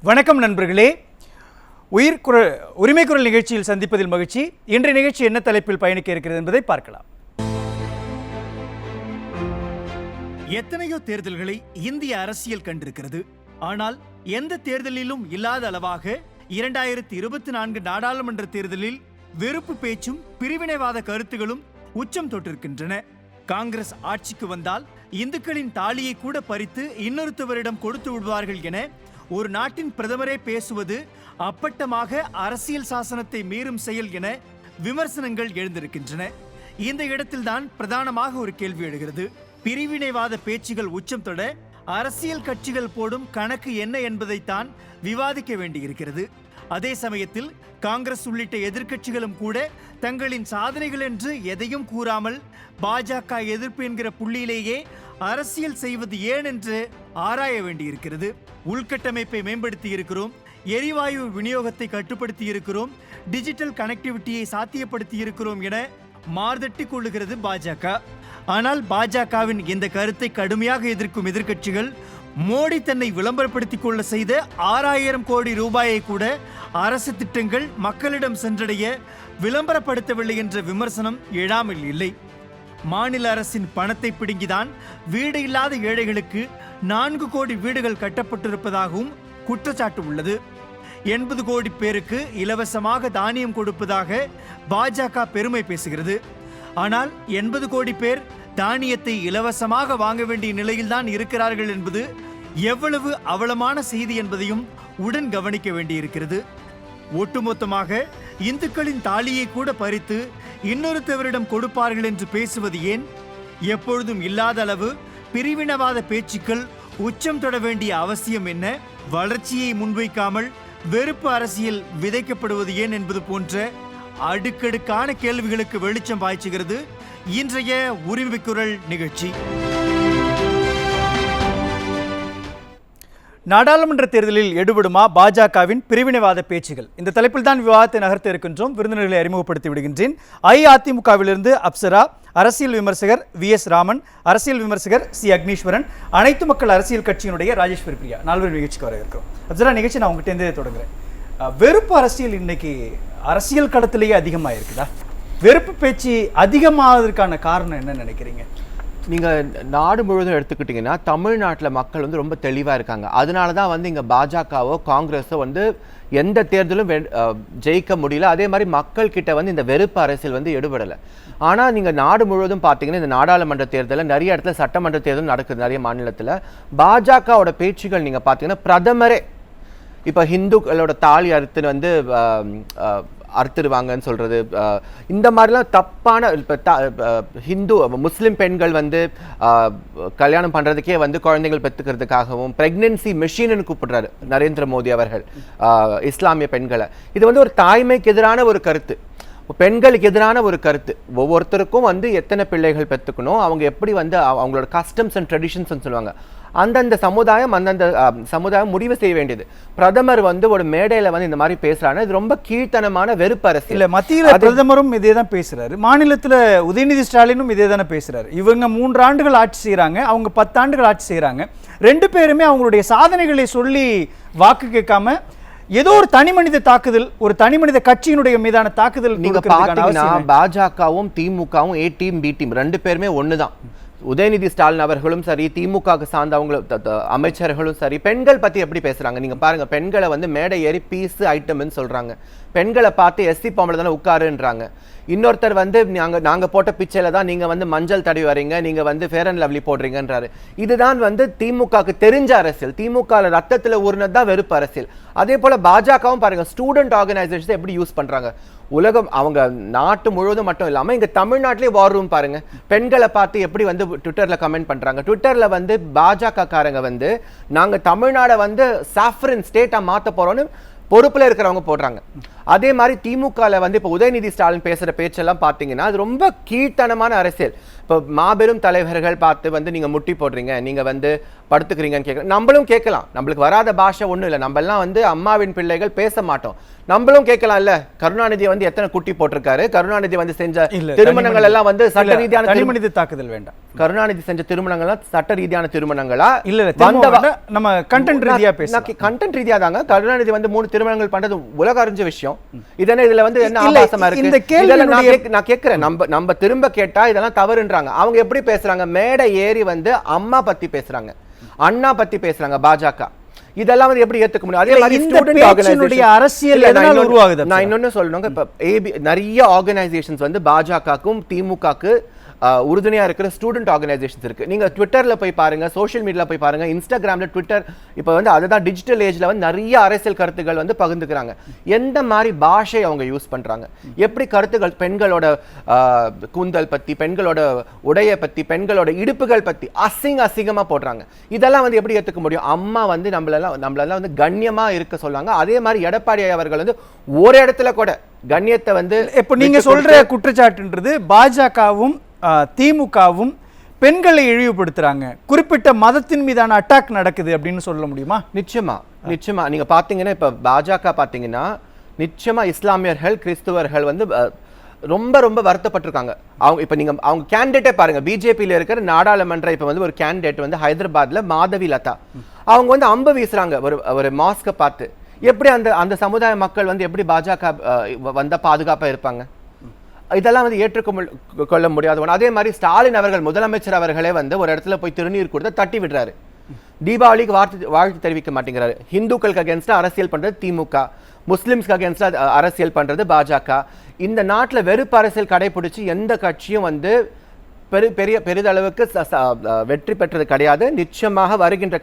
வணக்கம் நண்பர்களே. உரிமை குரல் நிகழ்ச்சியில் சந்திப்பதில் மகிழ்ச்சி. இன்றைய நிகழ்ச்சி என்ன தலைப்பில் பயணிக்க இருக்கிறது என்பதை பார்க்கலாம். எத்தனையோ தேர்தல்களை இந்திய அரசியல் கண்டிருக்கிறது. ஆனால் எந்த தேர்தலிலும் இல்லாத அளவாக 2024 நாடாளுமன்ற தேர்தலில் வெறுப்பு பேச்சும் பிரிவினைவாத கருத்துகளும் உச்சம் தொட்டிருக்கின்றன. காங்கிரஸ் ஆட்சிக்கு வந்தால் இந்துக்களின் தாலியை கூட பறித்து இன்னொருத்தவரிடம் கொடுத்து விடுவார்கள் என ஒரு நாட்டின் பிரதமரே பேசுவது அப்பட்டமாக அரசியல் சாசனத்தை மீறும் செயல் என விமர்சனங்கள் எழுந்திருக்கின்றன. இந்த இடத்தில்தான் பிரதானமாக ஒரு கேள்வி எழுகிறது. பிரிவினைவாத பேச்சுகள் உச்சம் தொட அரசியல் கட்சிகள் போடும் கணக்கு என்ன என்பதைத்தான் விவாதிக்க வேண்டியிருக்கிறது. அதே சமயத்தில் காங்கிரஸ் உள்ளிட்ட எதிர்க்கட்சிகளும் கூட தங்களின் சாதனைகள் என்று எதையும் கூறாமல் பாஜக எதிர்ப்பு என்கிற புள்ளியிலேயே அரசியல் செய்வது ஏன் என்று ஆராய வேண்டியிருக்கிறது. உள்கட்டமைப்பை மேம்படுத்தி இருக்கிறோம், எரிவாயு விநியோகத்தை கட்டுப்படுத்தி இருக்கிறோம், டிஜிட்டல் கனெக்டிவிட்டியை சாத்தியப்படுத்தி இருக்கிறோம் என மார்தட்டி கொள்ளுகிறது பாஜக. ஆனால் பாஜகவின் இந்த கருத்தை கடுமையாக எதிர்க்கும் எதிர்க்கட்சிகள் மோடி தன்னை விளம்பரப்படுத்திக் கொள்ள செய்த 6000 கோடி ரூபாயை கூட அரசு திட்டங்கள் மக்களிடம் சென்றடைய விளம்பரப்படுத்தவில்லை என்ற விமர்சனம் எழாமல் இல்லை. மாநில அரசின் பணத்தை பிடுங்கிதான் வீடு இல்லாத ஏழைகளுக்கு 4 கோடி வீடுகள் கட்டப்பட்டிருப்பதாகவும் குற்றச்சாட்டு உள்ளது. 80 கோடி பேருக்கு இலவசமாக தானியம் கொடுப்பதாக பாஜக பெருமை பேசுகிறது. ஆனால் 80 கோடி பேர் தானியத்தை இலவசமாக வாங்க வேண்டிய நிலையில்தான் இருக்கிறார்கள் என்பது எவ்வளவு அவலமான செய்தி என்பதையும் உடன் கவனிக்க வேண்டியிருக்கிறது. ஒட்டுமொத்தமாக இந்துக்களின் தாலியை கூட பறித்து இன்னொருத்தவரிடம் கொடுப்பார்கள் என்று பேசுவது ஏன்? எப்பொழுதும் இல்லாத அளவு பிரிவினவாத பேச்சுக்கள் உச்சம் தொட வேண்டிய அவசியம் என்ன? வளர்ச்சியை முன்வைக்காமல் வெறுப்பு அரசியல் விதைக்கப்படுவது ஏன் என்பது போன்ற அடுக்கடுக்கான கேள்விகளுக்கு வெளிச்சம் பாய்ச்சுகிறது இன்றைய உரிமை குரல் நிகழ்ச்சி. நாடாளுமன்ற தேர்தலில் எடுபடுமா பாஜகவின் பிரிவினைவாத பேச்சுகள்? இந்த தலைப்பில் தான் விவாதத்தை நகர்த்த இருக்கின்றோம். விருந்தினர்களை அறிமுகப்படுத்தி விடுகின்றேன். அஇஅதிமுகவிலிருந்து அப்சரா, அரசியல் விமர்சகர் VS ராமன், அரசியல் விமர்சகர் C அக்னீஸ்வரன், அனைத்து மக்கள் அரசியல் கட்சியினுடைய ராஜேஸ்வரி பிரியா, 4 பேர் நிகழ்ச்சிக்கு வர இருக்கிறோம். அப்சரா, நிகழ்ச்சி நான் உங்ககிட்ட தொடங்குறேன். வெறுப்பு அரசியல் இன்னைக்கு அரசியல் களத்திலேயே அதிகமாக இருக்குதா? வெறுப்பு பேச்சு அதிகமாவதற்கான காரணம் என்ன நினைக்கிறீங்க? நீங்கள் நாடு முழுவதும் எடுத்துக்கிட்டிங்கன்னா தமிழ்நாட்டில் மக்கள் வந்து ரொம்ப தெளிவாக இருக்காங்க. அதனால தான் வந்து இங்கே பாஜகவோ காங்கிரஸோ வந்து எந்த தேர்தலும் ஜெயிக்க முடியல. அதே மாதிரி மக்கள்கிட்ட வந்து இந்த வெறுப்பு அரசியல் வந்து எடுபடலை. ஆனால் நீங்கள் நாடு முழுவதும் பார்த்தீங்கன்னா இந்த நாடாளுமன்ற தேர்தலில் நிறைய இடத்துல சட்டமன்ற தேர்தல் நடக்குது. நிறைய மாநிலத்தில் பாஜகவோட பேச்சுகள் நீங்கள் பார்த்தீங்கன்னா பிரதமரே இப்போ ஹிந்துக்களோட தாலி அறுத்துன்னு வந்து அறுத்துடுவாங்கன்னு சொல்கிறது, இந்த மாதிரிலாம் தப்பான இப்போ ஹிந்து முஸ்லீம் பெண்கள் வந்து கல்யாணம் பண்ணுறதுக்கே வந்து குழந்தைகள் பெற்றுக்கிறதுக்காகவும் ப்ரெக்னென்சி மெஷின்னு கூப்பிடுறாரு நரேந்திர மோடி அவர்கள் இஸ்லாமிய பெண்களை. இது வந்து ஒரு தாய்மைக்கு எதிரான ஒரு கருத்து, பெண்களுக்கு எதிரான ஒரு கருத்து. ஒவ்வொருத்தருக்கும் வந்து எத்தனை பிள்ளைகள் பெற்றுக்கணும், அவங்க எப்படி வந்து அவங்களோட கஸ்டம்ஸ் அண்ட் ட்ரெடிஷன்ஸ் சொல்லுவாங்க, அந்தந்த சமுதாயம் முடிவு செய்ய வேண்டியது. பிரதமர் வந்து ஒரு மேடையில வந்து இந்த மாதிரி பேசுறாரு. இது ரொம்ப கீழ்த்தனமான வெறுப்பு அரசியல். இல்ல, மத்தியில பிரதமரும் இதே தான் பேசுறாரு, மாநிலத்துல உதயநிதி ஸ்டாலினும் இதே தானே பேசுறாரு. இவங்க 3 ஆண்டுகள் ஆட்சி செய்யறாங்க, அவங்க 10 ஆண்டுகள் ஆட்சி செய்யறாங்க. 2 பேருமே அவங்களுடைய சாதனைகளை சொல்லி வாக்கு கேட்காம ஏதோ ஒரு தனி மனித தாக்குதல், ஒரு தனி மனித கட்சியினுடைய மீதான தாக்குதல். நீங்க பாத்தீங்கன்னா பாஜகவும் திமுகவும் A டீம் B டீம் 2 பேருமே ஒண்ணுதான். உதயநிதி ஸ்டாலின் அவர்களும் சரி, திமுக சார்ந்தவங்களும் அமைச்சர்களும் சரி, பெண்கள் பத்தி எப்படி பேசுறாங்க நீங்க பாருங்க. பெண்களை வந்து மேடை ஏறி பீஸ் ஐட்டம்னு சொல்றாங்க. பெண்களை பார்த்து SC பாம்புல தானே உட்காருன்றாங்க. இன்னொருத்தர் வந்து நாங்க போட்ட பிச்சையில தான் நீங்க வந்து மஞ்சள் தடவி வரீங்க, நீங்க வந்து ஃபேர் அண்ட் லவ்லி போடுறீங்கன்றாரு. இதுதான் வந்து திமுகவுக்கு தெரிஞ்ச அரசியல். திமுக ரத்தத்துல ஊர்னதான் வெறுப்பு அரசியல். அதே போல பாஜகவும் பாருங்க, ஸ்டூடெண்ட் ஆர்கனைசேஷன் எப்படி யூஸ் பண்றாங்க. உலகம் அவங்க நாட்டு முழுவதும் மட்டும் இல்லாம இங்க தமிழ்நாட்டிலே வார் ரூம் பாருங்க. பெண்களை பார்த்து எப்படி வந்து ட்விட்டர்ல கமெண்ட் பண்றாங்க. ட்விட்டர்ல வந்து பாஜக காரங்க வந்து நாங்க தமிழ்நாடை வந்து சாஃப்ரன் ஸ்டேட்டா மாத்த போறோம்னு பொறுப்புல இருக்கிறவங்க போடுறாங்க. அதே மாதிரி திமுகல வந்து இப்போ உதயநிதி ஸ்டாலின் பேசுற பேச்செல்லாம் பாத்தீங்கன்னா அது ரொம்ப கீழ்த்தனமான அரசியல். இப்போ மாபெரும் தலைவர்கள் பார்த்து வந்து நீங்க முட்டி போடுறீங்க, நீங்க வந்து படுத்துக்கிறீங்கன்னு கேட்க நம்மளும் கேட்கலாம். நம்மளுக்கு வராத பாஷை ஒண்ணும் இல்லை, நம்ம எல்லாம் வந்து அம்மாவின் பிள்ளைகள் பேச மாட்டோம். நம்மளும் கேட்கலாம் இல்ல, கருணாநிதி வந்து எத்தனை குட்டி போட்டிருக்காரு, கருணாநிதி வந்து செஞ்ச திருமணங்கள் எல்லாம் வந்து சட்ட ரீதியான தனிமனித தாக்குதல் வேண்டாம். கருணாநிதி செஞ்ச திருமணங்கள்லாம் சட்ட ரீதியான திருமணங்களா? இல்ல, நம்ம கண்டென்ட் ரீதியா பேசலாம். கண்டென்ட் ரீதியா தாங்க. கருணாநிதி வந்து 3 திருமணங்கள் பண்றது உலக அறிஞ்ச விஷயம். இதென்ன இதுல வந்து என்ன ஆபாசமா இருக்கு? நான் கேட்கிறேன், நம்ம திரும்ப கேட்டா இதெல்லாம் தவறுன்றாங்க. அவங்க எப்படி பேசுறாங்க? மேடை ஏறி வந்து அம்மா பத்தி பேசுறாங்க, அண்ணா பத்தி பேசுறாங்க பாஜக. இதெல்லாம் வந்து எப்படி ஏத்துக்க முடியும்? அதே மாதிரி ஸ்டூடென்ட் ஆர்கனைசேஷன் அரசியல் எதனால உருவாகுது? நான் இன்னொன்னு சொல்லணுங்க, இப்ப நிறைய ஆர்கனைசேஷன்ஸ் வந்து பாஜகக்கும் திமுகக்கு உறுதுணையா இருக்கிற ஸ்டூடெண்ட் ஆர்கனைசேஷன்ஸ் இருக்கு. நீங்க ட்விட்டர்ல போய் பாருங்க, சோஷியல் மீடியால போய் பாருங்க, இன்ஸ்டாகிராம்ல, ட்விட்டர், இப்போ வந்து அதுதான் டிஜிட்டல் ஏஜ்ல வந்து நிறைய அரசியல் கருத்துக்கள் வந்து பகிர்ந்துக்கிறாங்க. எந்த மாதிரி பாஷை அவங்க யூஸ் பண்றாங்க, எப்படி கருத்துக்கள் பெண்களோட கூந்தல் பத்தி, பெண்களோட உடைய பத்தி, பெண்களோட இடுப்புகள் பத்தி அசிங்கமா போடுறாங்க. இதெல்லாம் வந்து எப்படி ஏத்துக்க முடியும்? அம்மா வந்து நம்மளெல்லாம் வந்து கண்ணியமா இருக்க சொல்லுவாங்க. அதே மாதிரி எடப்பாடி அவர்கள் வந்து ஒரு இடத்துல கூட கண்ணியத்தை வந்து இப்போ நீங்க சொல்ற குற்றச்சாட்டுன்றது பாஜகவும் திமுகவும் பெண்களை இழிவுபடுத்துறாங்க, குறிப்பிட்ட மதத்தின் மீதான அட்டாக் நடக்குது அப்படின்னு சொல்ல முடியுமா? நிச்சயமா நீங்க பாத்தீங்கன்னா இப்ப பாஜக பாத்தீங்கன்னா நிச்சயமா இஸ்லாமியர்கள், கிறிஸ்துவர்கள் வந்து ரொம்ப வருத்தப்பட்டிருக்காங்க. அவங்க இப்ப நீங்க அவங்க கேண்டிடேட்டே பாருங்க, பிஜேபியில இருக்கிற நாடாளுமன்ற இப்ப வந்து ஒரு கேண்டிடேட் வந்து ஹைதராபாத்ல மாதவி லதா, அவங்க வந்து அம்பு வீசுறாங்க ஒரு மாஸ்கை பார்த்து. எப்படி அந்த சமுதாய மக்கள் வந்து எப்படி பாஜக வந்த பாதுகாப்பா இருப்பாங்க? இதெல்லாம் வந்து ஏற்றுக்கொள்ள முடியாத. அதே மாதிரி ஸ்டாலின் அவர்கள், முதலமைச்சர் அவர்களே வந்து ஒரு இடத்துல போய் திருநீர் கொடுத்து தட்டி விடுறாரு. தீபாவளிக்கு வாழ்த்து தெரிவிக்க மாட்டேங்கிறாரு. ஹிந்துக்களுக்கு அகேன்ஸ்டா அரசியல் பண்றது திமுக, முஸ்லிம்ஸ்க்கு அகேன்ஸ்டா அரசியல் பண்றது பாஜக. இந்த நாட்டுல வெறுப்பு அரசியல் கடைபிடிச்சு எந்த கட்சியும் வந்து பெரிதளவுக்கு வெற்றி பெற்றது கிடையாது. நிச்சயமாக வருகின்ற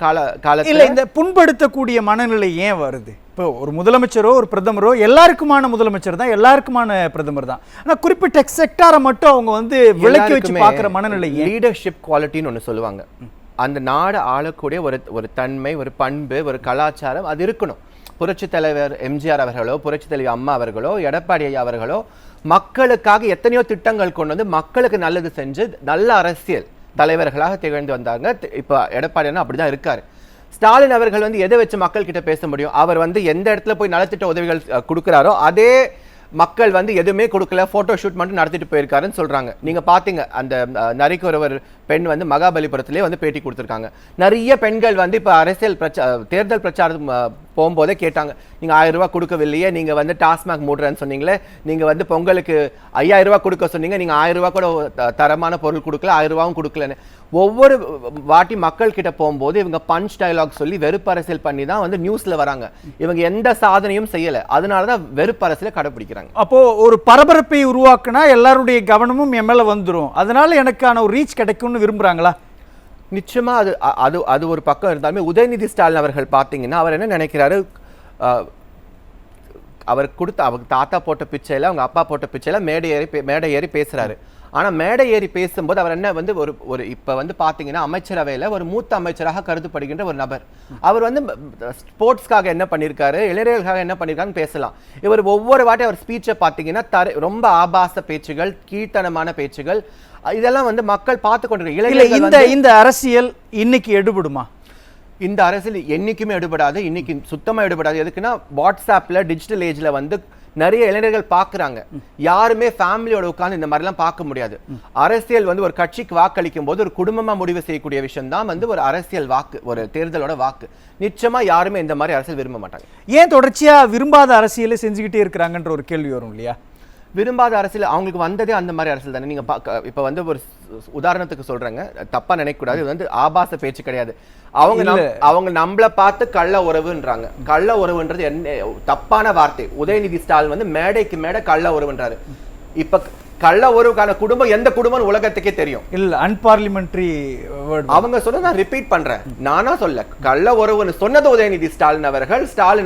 காலத்தில் இந்த புண்படுத்தக்கூடிய மனநிலை ஏன் வருது? இப்போ ஒரு முதலமைச்சரோ ஒரு பிரதமரோ எல்லாருக்குமான முதலமைச்சர் தான், எல்லாருக்குமான பிரதமர் தான். ஆனா குறிப்பிட்ட செக்டாரை மட்டும் அவங்க வந்து விலக்கி வச்சு பார்க்குற மனநிலை. லீடர்ஷிப் குவாலிட்டின்னு ஒன்று சொல்லுவாங்க. அந்த நாடு ஆளக்கூடிய ஒரு தன்மை, ஒரு பண்பு, ஒரு கலாச்சாரம் அது இருக்கணும். புரட்சி தலைவர் எம்ஜிஆர் அவர்களோ, புரட்சி தலைவர் அம்மா அவர்களோ, எடப்பாடி ஐயா அவர்களோ மக்களுக்காக எத்தனையோ திட்டங்கள் கொண்டு வந்து மக்களுக்கு நல்லது செஞ்சு நல்ல அரசியல் தலைவர்களாக திகழ்ந்து வந்தாங்க. இப்போ எடப்பாடி அப்படிதான் இருக்காரு. ஸ்டாலின் அவர்கள் வந்து எதை வச்சு மக்கள் கிட்ட பேச முடியும்? அவர் வந்து எந்த இடத்துல போய் நலத்திட்ட உதவிகள் கொடுக்கிறாரோ அதே மக்கள் வந்து எதுவுமே கொடுக்கல, போட்டோ ஷூட் மட்டும் நடத்திட்டு போயிருக்காருன்னு சொல்றாங்க. நீங்க பாத்தீங்க அந்த நரிக்கு ஒரு பெண் வந்து மகாபலிபுரத்திலே வந்து பேட்டி கொடுத்துருக்காங்க. நிறைய பெண்கள் வந்து இப்ப அரசியல் தேர்தல் பிரச்சாரம் போகும்போதே கேட்டாங்க, நீங்க 1000 ரூபாய் கொடுக்கவில்லையே, நீங்க வந்து டாஸ்மாக் மூடுறேன்னு சொன்னீங்களே, நீங்க வந்து பொங்கலுக்கு 5000 ரூபாய் கொடுக்க சொன்னீங்க, நீங்க 1000 ரூபாய் கூட தரமான பொருள் கொடுக்கல, 1000 ரூபாயும் கொடுக்கலன்னு. ஒவ்வொரு வாட்டி மக்கள் கிட்ட போகும்போது இவங்க பஞ்ச் டயலாக் சொல்லி வெறுப்பு அரசியல் பண்ணி தான் வந்து நியூஸ்ல வராங்க. இவங்க எந்த சாதனையும் செய்யல, அதனாலதான் வெறுப்பு அரசியலை கடைபிடிக்கிறாங்க. அப்போ ஒரு பரபரப்பை உருவாக்குனா எல்லாருடைய கவனமும் என் மேல வந்துடும், அதனால எனக்கான ஒரு ரீச் கிடைக்கும்னு விரும்புறாங்களா? நிச்சயமா அது ஒரு பக்கம் இருந்தாலுமே உதயநிதி ஸ்டாலின் அவர்கள் பார்த்தீங்கன்னா அவர் என்ன நினைக்கிறாரு, அவர் அவங்க தாத்தா போட்ட பிச்சையில, அவங்க அப்பா போட்ட பிச்சையில மேடை ஏறி பேசுறாரு. ஆனா மேடை ஏறி பேசும்போது அவர் என்ன வந்து ஒரு இப்ப வந்து பாத்தீங்கன்னா அமைச்சரவையில ஒரு மூத்த அமைச்சராக கருதப்படுகின்ற ஒரு நபர். அவர் வந்து ஸ்போர்ட்ஸ்க்காக என்ன பண்ணிருக்காரு, இளைஞர்களுக்காக என்ன பண்ணிருக்காருன்னு பேசலாம். இவர் ஒவ்வொரு வாட்டி அவர் ஸ்பீச்சை பாத்தீங்கன்னா ரொம்ப ஆபாச பேச்சுகள், கீழ்த்தனமான பேச்சுகள், இதெல்லாம் வந்து மக்கள் பார்த்து கொண்டிருக்க. இந்த அரசியல் இன்னைக்கு எடுபடுமா? இந்த அரசியல் என்னைக்குமே எடுபடாது, இன்னைக்கு சுத்தமா எடுபடாது. எதுக்குன்னா வாட்ஸ்அப்ல டிஜிட்டல் ஏஜ்ல வந்து நிறைய இளைஞர்கள் பாக்குறாங்க. யாருமே ஃபேமிலியோட உட்கார்ந்து இந்த மாதிரிலாம் பார்க்க முடியாது. அரசியல் வந்து ஒரு கட்சிக்கு வாக்களிக்கும் போது ஒரு குடும்பமா முடிவு செய்யக்கூடிய விஷயம் தான் வந்து ஒரு அரசியல் வாக்கு, ஒரு தேர்தலோட வாக்கு. நிச்சயமா யாருமே இந்த மாதிரி அரசியல் விரும்ப மாட்டாங்க. ஏன் தொடர்ச்சியா விரும்பாத அரசியலை செஞ்சுக்கிட்டே இருக்கிறாங்கன்ற ஒரு கேள்வி வரும் இல்லையா? விரும்பாத அரசியல் அவங்களுக்கு வந்ததே அந்த மாதிரி அரசியல் தானே. நீங்க இப்ப வந்து ஒரு உதாரணத்துக்கு சொல்றேங்க, தப்பா நினைக்க கூடாது, இது வந்து ஆபாச பேச்சு கிடையாது. அவங்க நம்மள பார்த்து கள்ள உறவுன்றாங்க. கள்ள உறவுன்றது என்ன தப்பான வார்த்தை. உதயநிதி ஸ்டாலின் வந்து மேடைக்கு மேடை கள்ள உறவுன்றாரு. இப்ப கள்ள உறவுக்கான குடும்பம் எந்த குடும்பம் உலகத்துக்கே தெரியும். இல்ல அன்பார்லிமெண்டரி வேர்ட் அவங்க சொன்னதை நான் ரிப்பீட் பண்றேன். நானா சொல்ல, கள்ள உறவுன்னு சொன்னது உதயநிதி ஸ்டாலின்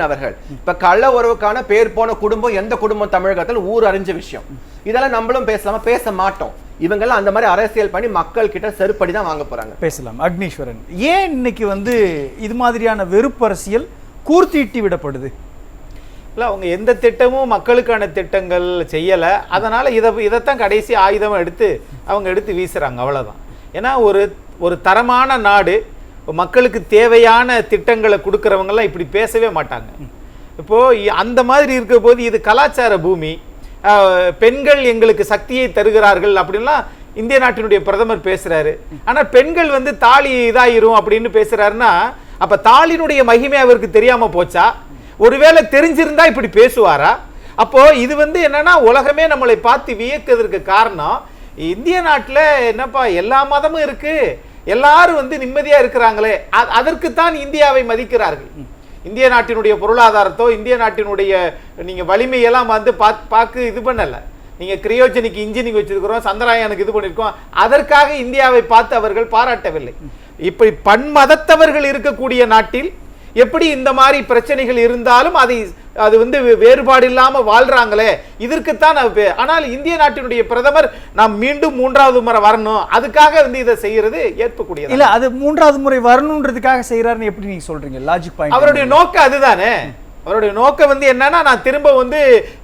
அவர்கள். இப்ப கள்ள உறவுக்கான பேர் போன குடும்பம் எந்த குடும்பம் தமிழகத்தில் ஊர் அறிஞ்ச விஷயம். இதெல்லாம் நம்மளும் பேசலாமா? பேச மாட்டோம். இவங்கெல்லாம் அந்த மாதிரி அரசியல் பண்ணி மக்கள் கிட்ட செருப்படி தான் வாங்க போறாங்க. பேசலாம். அக்னீஸ்வரன், ஏன் இன்னைக்கு வந்து இது மாதிரியான வெறுப்பு அரசியல் கூர்த்தீட்டி விடப்படுது? இல்லை அவங்க எந்த திட்டமும் மக்களுக்கான திட்டங்கள் செய்யலை. அதனால் இதைத்தான் கடைசி ஆயுதம் எடுத்து வீசுகிறாங்க, அவ்வளோதான். ஏன்னா ஒரு தரமான நாடு, மக்களுக்கு தேவையான திட்டங்களை கொடுக்குறவங்கெல்லாம் இப்படி பேசவே மாட்டாங்க. இப்போது அந்த மாதிரி இருக்கிற போது இது கலாச்சார பூமி, பெண்கள் எங்களுக்கு சக்தியை தருகிறார்கள் அப்படின்லாம் இந்திய நாட்டினுடைய பிரதமர் பேசுறாரு. ஆனா பெண்கள் தாலி இதாயிரும் அப்படின்னு பேசுறாருன்னா அப்ப தாலினுடைய மகிமை அவருக்கு தெரியாம போச்சா? ஒருவேளை தெரிஞ்சிருந்தா இப்படி பேசுவாரா? அப்போ இது என்னன்னா உலகமே நம்மளை பார்த்து வியக்கிறதுக்கு காரணம், இந்திய நாட்டுல என்னப்பா எல்லா மதமும் இருக்கு, எல்லாரும் நிம்மதியா இருக்கிறாங்களே, அதற்குத்தான் இந்தியாவை மதிக்கிறார்கள். இந்திய நாட்டினுடைய பொருளாதாரத்தோ இந்திய நாட்டினுடைய நீங்க வலிமையெல்லாம் பார்க்க இது பண்ணல. நீங்க கிரையோஜெனிக் இன்ஜினியரிங் வச்சிருக்கிறோம், சந்திராயனுக்கு இது பண்ணிருக்கோம், அதற்காக இந்தியாவை பார்த்து அவர்கள் பாராட்டவில்லை. இப்படி பன்மதத்தவர்கள் இருக்கக்கூடிய நாட்டில் எப்படி இந்த மாதிரி பிரச்சனைகள் இருந்தாலும் அது வேறுபாடு இல்லாம வாழ்றாங்களே, இதற்குத்தான். ஆனால் இந்திய நாட்டினுடைய பிரதமர் நாம் மீண்டும் 3வது முறை வரணும், அதுக்காக இதை செய்யறது ஏற்பக்கூடியது இல்ல. அது 3வது முறை வரணும்ன்றதுக்காக செய்யறாருன்னு எப்படி நீங்க சொல்றீங்க? Logic point. அவருடைய நோக்கம் அதுதானே. அவருடைய நோக்கம் என்னன்னா, நான் திரும்ப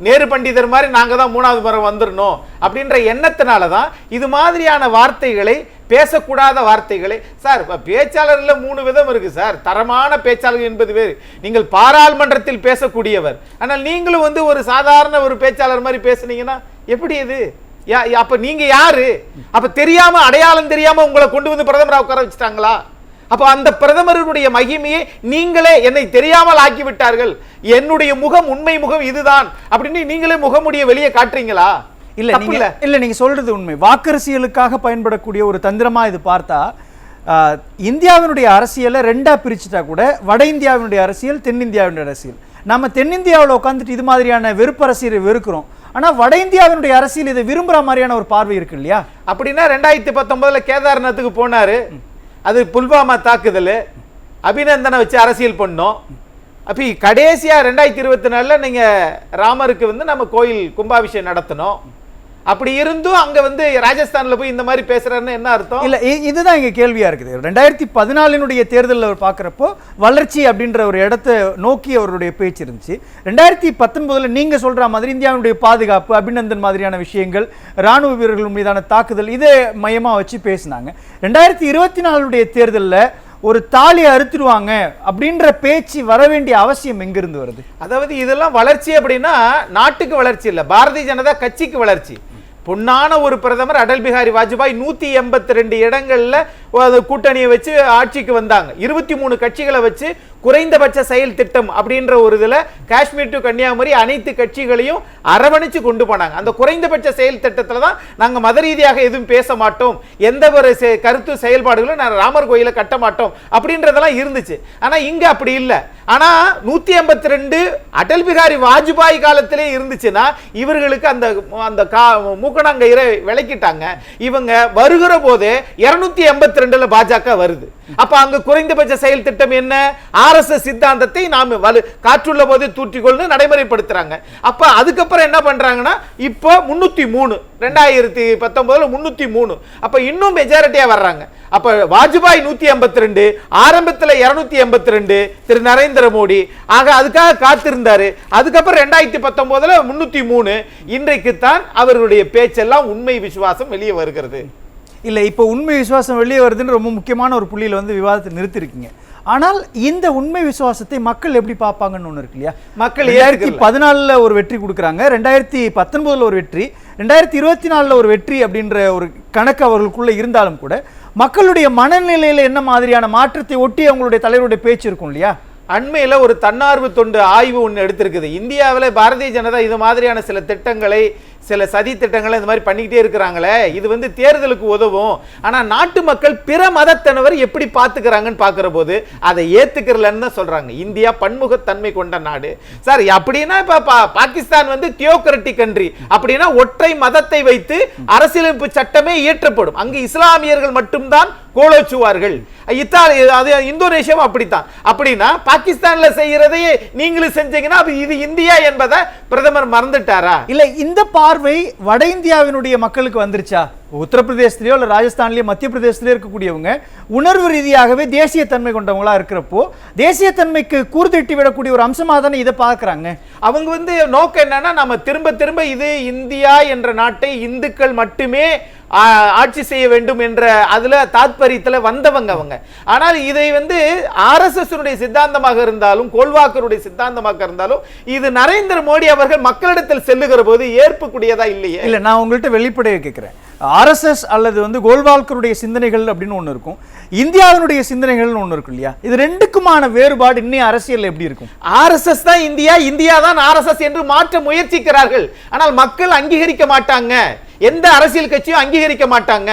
நேரு பண்டிதர் மாதிரி நாங்க தான் 3வது முறை வந்துடணும் அப்படின்ற எண்ணத்தினாலதான் இது மாதிரியான வார்த்தைகளை, பேசக்கூடாத வார்த்தைகளை. சார் பேச்சாளர்ல 3 விதம் இருக்கு சார். தரமான பேச்சாளர்கள் என்பது வேறு, நீங்கள் பாராளுமன்றத்தில் பேசக்கூடியவர். ஆனால் நீங்களும் ஒரு சாதாரண ஒரு பேச்சாளர் மாதிரி பேசுனீங்கன்னா எப்படி இது? அப்ப நீங்க யாரு? அப்ப தெரியாம, அடையாளம் தெரியாம உங்களை கொண்டு பிரதமரா உட்கார வச்சுட்டாங்களா? அப்ப அந்த பிரதமருடைய மகிமையை நீங்களே என்னை தெரியாமல் ஆக்கிவிட்டார்கள், என்னுடைய முகம் உண்மை முகம் இதுதான் அப்படின்னு நீங்களே முகமுடிய வெளியே காட்டுறீங்களா? இல்ல நீங்க சொல்றது உண்மை. வாக்கரசியலுக்காக பயன்படக்கூடிய ஒரு தந்திரமா இது பார்த்தா, இந்தியாவினுடைய அரசியலை 2ஆ பிரிச்சுட்டா கூட வட இந்தியாவினுடைய அரசியல், தென்னிந்தியாவினுடைய அரசியல். நம்ம தென்னிந்தியாவில் உட்காந்துட்டு இது மாதிரியான வெறுப்பரசியலை வெறுக்கிறோம், ஆனா வட இந்தியாவினுடைய அரசியல் இதை விரும்புற மாதிரியான ஒரு பார்வை இருக்கு இல்லையா? அப்படின்னா 2019 கேதார்நாத்துக்கு போனாரு, அது புல்வாமா தாக்குதல், அபிநந்தனை வச்சு அரசியல் பண்ணோம். அப்போ கடைசியா 2024 நீங்க ராமருக்கு நம்ம கோயில் கும்பாபிஷேகம் நடத்தணும். அப்படி இருந்தும் அங்க ராஜஸ்தான்ல போய் இந்த மாதிரி பேசுறாருன்னு என்ன அர்த்தம்? இல்ல, இதுதான் இங்க கேள்வியா இருக்குது. 2014 தேர்தலில் அவர் பார்க்குறப்போ வளர்ச்சி அப்படின்ற ஒரு இடத்தை நோக்கி அவருடைய பேச்சு இருந்துச்சு. 2019 நீங்க சொல்ற மாதிரி இந்தியாவுடைய பாதுகாப்பு, அபிநந்தன் மாதிரியான விஷயங்கள், ராணுவ வீரர்கள் மீதான தாக்குதல், இதை மையமா வச்சு பேசினாங்க. 2024 தேர்தலில் ஒரு தாலி அறுத்துடுவாங்க அப்படின்ற பேச்சு வர வேண்டிய அவசியம் எங்கிருந்து வருது? அதாவது இதெல்லாம் வளர்ச்சி அப்படின்னா நாட்டுக்கு வளர்ச்சி இல்லை, பாரதிய ஜனதா கட்சிக்கு வளர்ச்சி. பொன்னான ஒரு பிரதமர் அடல் பிஹாரி வாஜ்பாய் 182 இடங்கள்ல கூட்டணியை வச்சு ஆட்சிக்கு வந்தாங்க. 23 கட்சிகளை வச்சு குறைந்தபட்ச செயல் திட்டம் அப்படின்ற ஒரு இதுல காஷ்மீர் டு கன்னியாகுமரி அனைத்து கட்சிகளையும் அரவணைச்சு கொண்டு போனாங்க. அந்த குறைந்தபட்ச செயல் திட்டத்துல தான் நாங்க மத ரீதியாக எதுவும் பேச மாட்டோம், எந்த ஒரு கருத்து செயல்பாடுகளும் நான் ராமர் கோயிலை கட்ட மாட்டோம் அப்படின்றதெல்லாம் இருந்துச்சு. ஆனா இங்க அப்படி இல்லை. ஆனா 182 அடல் பிஹாரி வாஜ்பாய் காலத்திலே இருந்துச்சுன்னா இவர்களுக்கு அந்த மூக்கணாங்கயிறை விளக்கிட்டாங்க. இவங்க வருகிற போது 282 பாஜக வருது. அப்ப அங்க குறைந்தபட்ச செயல் திட்டம் என்ன? RSS சித்தாந்தத்தை நாம காற்றுள்ள போதே தூற்றிக்கொண்டு நடைமுறைப்படுத்துறாங்க. அப்ப அதுக்கப்புறம் என்ன பண்றாங்கன்னா இப்போ 303, 2019 303. அப்ப இன்னும் மெஜாரிட்டியா வர்றாங்க. அப்ப வாஜ்பாய் 152, ஆரம்பத்தில் 282 திரு நரேந்திர மோடி. ஆக அதுக்காக காத்திருந்தாரு. அதுக்கப்புறம் 2019 303. இன்றைக்கு தான் அவர்களுடைய பேச்செல்லாம் உண்மை விசுவாசம் வெளியே வருகிறது. இல்ல, இப்போ உண்மை விசுவாசம் வெளியே வருதுன்னு ரொம்ப முக்கியமான ஒரு புள்ளியில விவாதத்தை நிறுத்திருக்கீங்க. ஆனால் இந்த உண்மை விசுவாசத்தை மக்கள் எப்படி பார்ப்பாங்கன்னு ஒன்று இருக்கு இல்லையா? மக்கள் 2014 ஒரு வெற்றி கொடுக்குறாங்க, 2019 ஒரு வெற்றி, 2024 ஒரு வெற்றி அப்படின்ற ஒரு கணக்கு அவர்களுக்குள்ள இருந்தாலும் கூட மக்களுடைய மனநிலையில என்ன மாதிரியான மாற்றத்தை ஒட்டி அவங்களுடைய தலைவருடைய பேச்சு இருக்கும் இல்லையா? அண்மையில் ஒரு தன்னார்வ தொண்டு ஆய்வு ஒன்று எடுத்திருக்குது. இந்தியாவில் பாரதிய ஜனதா இது மாதிரியான சில திட்டங்களை, சில சதி திட்டங்களை இந்த மாதிரி பண்ணிக்கிட்டே இருக்கிறாங்களே, இது தேர்தலுக்கு உதவும். ஆனால் நாட்டு மக்கள் பிற மதத்தினவர் எப்படி பார்த்துக்கிறாங்கன்னு பார்க்குற போது அதை ஏற்றுக்கிறலன்னு தான் சொல்கிறாங்க. இந்தியா பன்முகத்தன்மை கொண்ட நாடு சார். அப்படின்னா இப்போ பாகிஸ்தான் தியோக்ரட்டிக் கண்ட்ரி. அப்படின்னா ஒற்றை மதத்தை வைத்து அரசியலமைப்பு சட்டமே இயற்றப்படும். அங்கு இஸ்லாமியர்கள் மட்டும்தான் கோலோச்சுவார்கள். இந்தோனேஷியாவும் அப்படித்தான். அப்படின்னா பாகிஸ்தான்ல செய்யறதையே நீங்களும் செஞ்சீங்கன்னா இது இந்தியா என்பதை பிரதமர் மறந்துட்டாரா? இல்ல, இந்த பார்வை வட இந்தியாவினுடைய மக்களுக்கு வந்துருச்சா? உத்தரப்பிரதேசத்திலேயோ இல்ல ராஜஸ்தான்லயோ மத்திய பிரதேசத்திலேயோ இருக்கக்கூடியவங்க உணர்வு ரீதியாகவே தேசிய தன்மை கொண்டவங்களா இருக்கிறப்போ தேசிய தன்மைக்கு கூர்தட்டி விடக்கூடிய ஒரு அம்சமாக தானே இதை பார்க்கறாங்க. அவங்க வந்து நோக்கம் என்னன்னா, நம்ம திரும்ப திரும்ப இது இந்தியா என்ற நாட்டை இந்துக்கள் மட்டுமே ஆட்சி செய்ய வேண்டும் என்ற அதுல தாத்பரியத்துல வந்தவங்க அவங்க. ஆனால் இதை வந்து RSS சித்தாந்தமாக இருந்தாலும் கோல்வாக்கருடைய சித்தாந்தமாக இருந்தாலும் இது நரேந்திர மோடி அவர்கள் மக்களிடத்தில் செல்லுகிற போது ஏற்புக்கூடியதா இல்லையே? இல்ல, நான் உங்கள்கிட்ட வெளிப்படையா கேட்கிறேன். RSS அல்லது வந்து கோல்வால்கருடைய சிந்தனைகள் அப்படின்னு ஒண்ணு இருக்கும், இந்தியாவினுடைய சிந்தனைகள் ஒண்ணு இருக்கும் இல்லையா? இது ரெண்டுக்குமான வேறுபாடு இன்னும் அரசியல் எப்படி இருக்கும்? RSS தான் இந்தியா, இந்தியா தான் RSS என்று மாற்ற முயற்சிக்கிறார்கள். ஆனால் மக்கள் அங்கீகரிக்க மாட்டாங்க, எந்த அரசியல் கட்சியும் அங்கீகரிக்க மாட்டாங்க.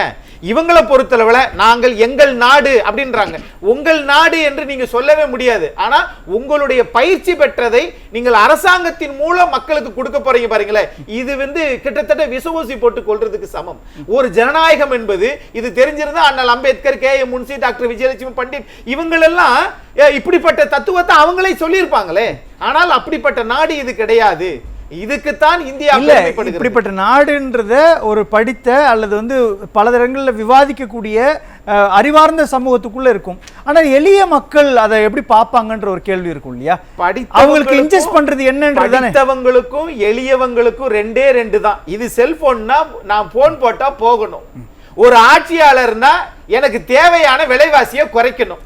இவங்களை பொறுத்தளவுல நாங்கள் எங்கள் நாடு அப்படின்றாங்க. உங்கள் நாடு என்று நீங்க சொல்லவே முடியாது. ஆனா உங்களுடைய பயிற்சி பெற்றதை நீங்கள் அரசாங்கத்தின் மூலம் மக்களுக்கு கொடுக்க போறீங்க பாருங்களேன், இது வந்து கிட்டத்தட்ட விசுவாசி போட்டு கொள்றதுக்கு சமம். ஒரு ஜனநாயகம் என்பது இது தெரிஞ்சிருந்தா அண்ணல் அம்பேத்கர், KM முன்சி, டாக்டர் விஜயலட்சுமி பண்டிட் இவங்களெல்லாம் இப்படிப்பட்ட தத்துவத்தை அவங்களே சொல்லியிருப்பாங்களே. ஆனால் அப்படிப்பட்ட நாடு இது கிடையாது. இதுக்குத்தான் இந்தியா இப்படிப்பட்ட நாடுன்றத ஒரு படித்த அல்லது வந்து பல இடங்களில் விவாதிக்கக்கூடிய அறிவார்ந்த சமூகத்துக்குள்ள இருக்கும். ஆனால் எளிய மக்கள் அதை எப்படி பார்ப்பாங்கன்ற ஒரு கேள்வி இருக்கும் இல்லையா? அவங்களுக்கு இன்ஜெஸ்ட் பண்றது என்னன்றது படித்தவங்களுக்கும் எளியவங்களுக்கும் ரெண்டே ரெண்டு தான். இது செல்போன்னா நான் போன் போட்டா போகணும், ஒரு ஆட்சியாளர்னா எனக்கு தேவையான விலைவாசியை குறைக்கணும்,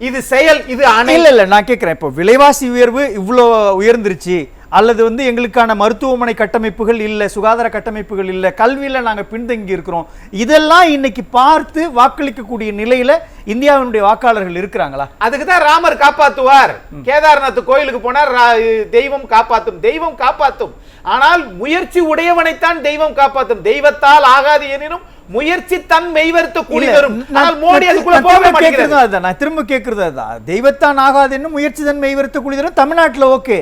இது செயல். இது இல்ல நான் கேட்கிறேன், இப்போ விலைவாசி உயர்வு இவ்வளோ உயர்ந்துருச்சு அல்லது வந்து எங்களுக்கான மருத்துவமனை கட்டமைப்புகள் இல்லை, சுகாதார கட்டமைப்புகள் இல்லை, கல்வியில் நாங்கள் பின்தங்கி இருக்கிறோம், இதெல்லாம் இன்னைக்கு பார்த்து வாக்களிக்கக்கூடிய நிலையில இந்தியாவினுடைய வாக்காளர்கள் இருக்கிறாங்களா? அதுக்கு தான் ராமர் காப்பாத்துவார். கேதார்நாத் கோயிலுக்கு போனார், தெய்வம் காப்பாத்தும், தெய்வம் காப்பாத்தும். ஆனால் முயற்சி உடையவனைத்தான் தெய்வம் காப்பாத்தும். தெய்வத்தால் ஆகாது எனினும் முயற்சி தன் மெய்வருத்த கூலி வரும். ஆனால் மோடி அதுக்குள்ள போக மாட்டேங்கிறார். நான் திரும்ப கேட்கறது அதுதான், தெய்வத்தான் ஆகாது என்னும் முயற்சி தன் மெய்வருத்த கூலி தரும். தமிழ்நாட்டில் ஓகே,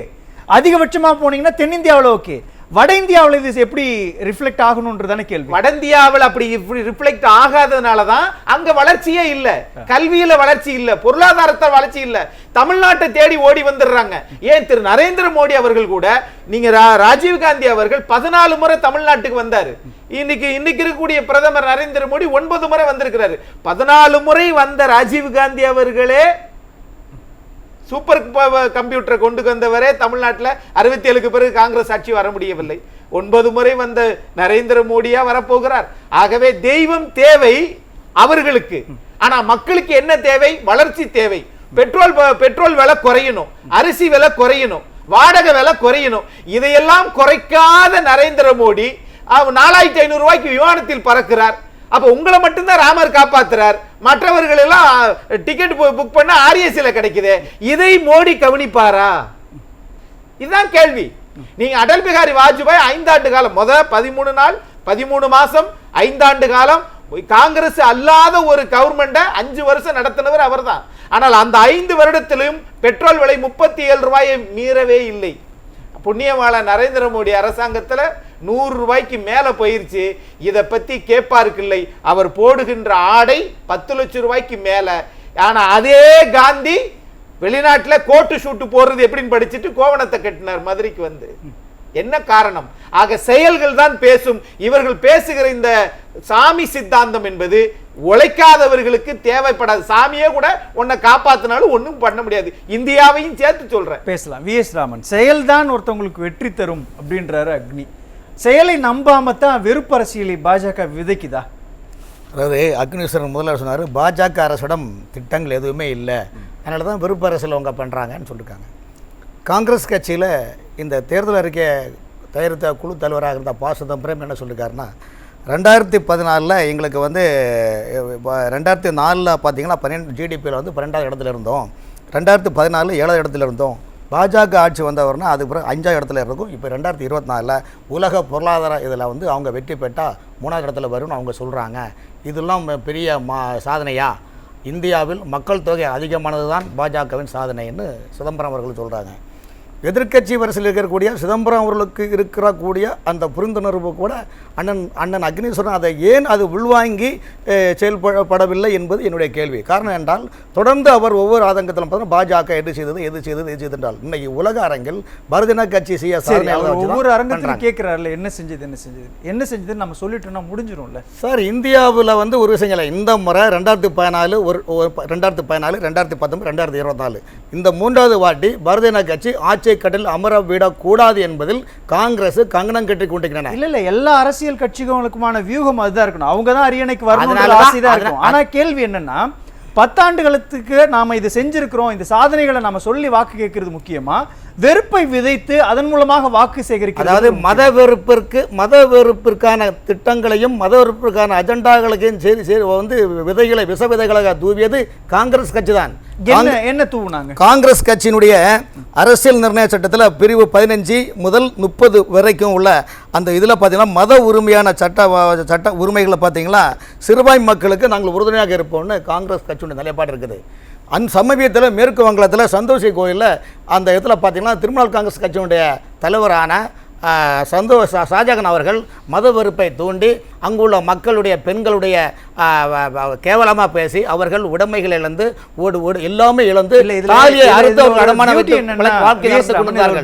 அதிகபட்சமா போனீங்கன்னா தென்னிந்தியாவில் ஓகே, வட இந்தியாவில் இது எப்படி ரிஃப்ளெக்ட் ஆகணும்ன்றதான கேள்வி. வட இந்தியாவில் அப்படி ரிஃப்ளெக்ட் ஆகாததுனால தான் அங்க வளர்ச்சியே இல்ல, கல்வியில வளர்ச்சி இல்ல, பொருளாதாரத்தை வளர்ச்சி இல்ல, தமிழ்நாட்டை தேடி ஓடி வந்துடுறாங்க. ஏன் திரு நரேந்திர மோடி அவர்கள் கூட, நீங்க ராஜீவ் காந்தி அவர்கள் 14 முறை தமிழ்நாட்டுக்கு வந்தாரு. இன்னைக்கு இருக்கக்கூடிய பிரதமர் நரேந்திர மோடி 9 முறை வந்திருக்கிறாரு. 14 முறை வந்த ராஜீவ் காந்தி அவர்களே சூப்பர் கம்ப்யூட்டரை கொண்டு வந்தவரே தமிழ்நாட்டில் 67க்கு பிறகு காங்கிரஸ் ஆட்சி வர முடியவில்லை. 9 முறை வந்த நரேந்திர மோடியா வரப்போகிறார். ஆகவே தெய்வம் தேவை அவர்களுக்கு, ஆனா மக்களுக்கு என்ன தேவை? வளர்ச்சி தேவை. பெட்ரோல் விலை குறையணும், அரிசி விலை குறையணும், வாடகை விலை குறையணும். இதையெல்லாம் குறைக்காத நரேந்திர மோடி 4500 ரூபாய்க்கு விமானத்தில் பறக்கிறார். அப்ப உங்களை மட்டும்தான் ராமர் காப்பாத்துறார், மற்றவர்கள் எல்லாம் டிக்கெட் புக் பண்ண RSL கிடைக்குது. இதை மோடி கவனிப்பாரா? இதுதான் கேள்வி. நீங்க அடல் பிகாரி வாஜ்பாய் 5 ஆண்டு காலம், 13 நாள் 13 மாசம் 5 ஆண்டு காலம் காங்கிரஸ் அல்லாத ஒரு கவர்மெண்ட 5 வருஷம் நடத்தினவர் அவர்தான். ஆனால் அந்த 5 வருடத்திலும் பெட்ரோல் விலை 37 ரூபாயை மீறவே இல்லை. புண்ணியவாள நரேந்திர மோடி அரசாங்கத்துல 100 ரூபாய்க்கு மேல போயிருச்சு. இதை பத்தி கேட்பாருக்கு இல்லை. அவர் போடுகின்ற ஆடை 10 லட்சம் ரூபாய்க்கு மேல. ஆனா அதே காந்தி வெளிநாட்டுல கோட்டு ஷூட்டு போடுறது எப்படின்னு படிச்சுட்டு கோவணத்தை கட்டினார் மதுரைக்கு வந்து. என்ன காரணம்? ஆக செயல்கள் தான் பேசும். இவர்கள் பேசுகிற இந்த சாமி சித்தாந்தம் என்பது உழைக்காதவர்களுக்கு தேவைப்படாது. சாமியே கூட உன்னை காப்பாத்தினாலும் ஒன்றும் பண்ண முடியாது. இந்தியாவையும் சேர்த்து சொல்றேன். பேசலாம். VS ராமன், செயல்தான் ஒருத்தவங்களுக்கு வெற்றி தரும் அப்படின்றாரு அக்னி. செயலை நம்பாமத்தான் வெறுப்பு அரசியலை பாஜக விதைக்குதா? அதாவது அக்னீஸ்வரன் முதல்வர் சொன்னார், பாஜக அரசிடம் திட்டங்கள் எதுவுமே இல்லை, அதனால தான் வெறுப்பு அரசியல் அவங்க பண்ணுறாங்கன்னு சொல்லியிருக்காங்க. காங்கிரஸ் கட்சியில் இந்த தேர்தல் அறிக்கையை தயாரித்த குழு தலைவராக இருந்த ப. சிதம்பரம் என்ன சொல்லியிருக்காருன்னா, 2014 எங்களுக்கு வந்து 2004 பார்த்தீங்கன்னா 12 GDPயில் வந்து 12வது இடத்துல இருந்தோம், 2014 7வது இடத்துல இருந்தோம். பாஜக ஆட்சி வந்தவர்னா அது பிறகு 5வது இடத்துல இருக்கும். இப்போ 2024 உலக பொருளாதார இதில் வந்து அவங்க வெற்றி பெற்றால் 3வது இடத்துல வரும்னு அவங்க சொல்கிறாங்க. இதெல்லாம் பெரிய சாதனையா? இந்தியாவில் மக்கள் தொகை அதிகமானது தான் பாஜகவின் சாதனைன்னு சிதம்பரம் அவர்கள் சொல்கிறாங்க. எதிர்க்கட்சி வரிசையில் இருக்கக்கூடிய சிதம்பரம் அவர்களுக்கு இருக்கக்கூடிய அந்த புரிந்துணர்வு கூட அண்ணன் அக்னீஸ்வரன் அதை ஏன் அது உள்வாங்கி செயல்படவில்லை என்பது என்னுடைய கேள்வி. காரணம் என்றால் தொடர்ந்து அவர் ஒவ்வொரு ஆதங்கத்திலும் பார்த்தா பாஜக எது செய்தது என்றால் இன்னைக்கு உலக அரங்கில் பாரதிய கட்சி செய்ய ஒவ்வொரு அரங்கத்திலும் கேட்கிறாருல என்ன செஞ்சது நம்ம சொல்லிட்டோம்னா முடிஞ்சிடும்ல சார். இந்தியாவில் வந்து ஒரு விஷயம் இந்த முறை 2014 2019 2024 இந்த 3வது வாட்டி பாரதிய கட்சி ஆட்சி ஆட்சியை கட்டில் அமர விடக்கூடாது என்பதில் காங்கிரஸ் கங்கணம் கட்டிக் கொண்டிருக்கின்றன. இல்ல எல்லா அரசியல் கட்சிகளுக்குமான வியூகம் அதுதான் இருக்கணும். அவங்க தான் அரியணைக்கு வரணும் அதனாலதான் ஆசை தான் இருக்கும். ஆனா கேள்வி என்னன்னா 10 ஆண்டுகளுக்கு நாம இது செஞ்சிருக்கிறோம், இந்த சாதனைகளை நாம சொல்லி வாக்கு கேட்கறது முக்கியமா, வெறுப்பை விதைத்து அதன் மூலமாக வாக்கு சேகரிக்கிறது? அதாவது மத வெறுப்பிற்கான திட்டங்களையும் மத வெறுப்பிற்கான அஜெண்டாக்களையும் விதைகளை விஷ விதைகளாக தூவியது காங்கிரஸ் கட்சி தான். என்ன தூவுனாங்க? காங்கிரஸ் கட்சியினுடைய அரசியல் நிர்ணய சட்டத்தில் பிரிவு 15 முதல் 30 வரைக்கும் உள்ள அந்த இதில் பார்த்தீங்கன்னா மத உரிமையான சட்ட உரிமைகளை பார்த்தீங்களா சிறுபான்மை மக்களுக்கு நாங்கள் உறுதுணையாக இருப்போம்னு காங்கிரஸ் கட்சியுடைய நிலைப்பாடு இருக்குது. சமீபத்தில் மேற்கு வங்கத்தில் சந்தோஷி கோயிலில் அந்த இடத்துல பார்த்தீங்கன்னா திரிணாமுல் காங்கிரஸ் கட்சியினுடைய தலைவரான ஷாஜகான் அவர்கள் மத வெறுப்பை தூண்டி அங்குள்ள மக்களுடைய பெண்களுடைய கேவலமாக பேசி அவர்கள் உடைமைகள் இழந்து எல்லாமே இழந்து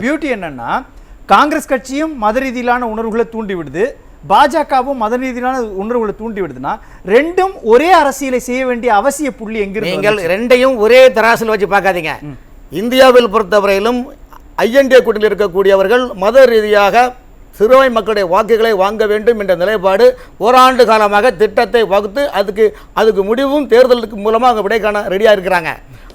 பியூட்டி என்னன்னா காங்கிரஸ் கட்சியும் மத ரீதியிலான உணர்வுகளை தூண்டி விடுது, பாஜகவும் மத ரீதியிலான உணர்வுகளை தூண்டி விடுதுன்னா ரெண்டும் ஒரே அரசியலை செய்ய வேண்டிய அவசிய புள்ளி எங்க? நீங்கள் ரெண்டையும் ஒரே தராசில் வச்சு பார்க்காதீங்க. இந்தியாவில் பொறுத்தவரையிலும் ஐஎன்டிஏ கூட்டணியில் இருக்கக்கூடியவர்கள் மத ரீதியாக சிறுபான்மை மக்களுடைய வாக்குகளை வாங்க வேண்டும் என்ற நிலைப்பாடு ஓராண்டு காலமாக திட்டத்தை வகுத்து அதுக்கு முடிவும் தேர்தலுக்கு மூலமாக விடை காண ரெடியாக இருக்கிறாங்க.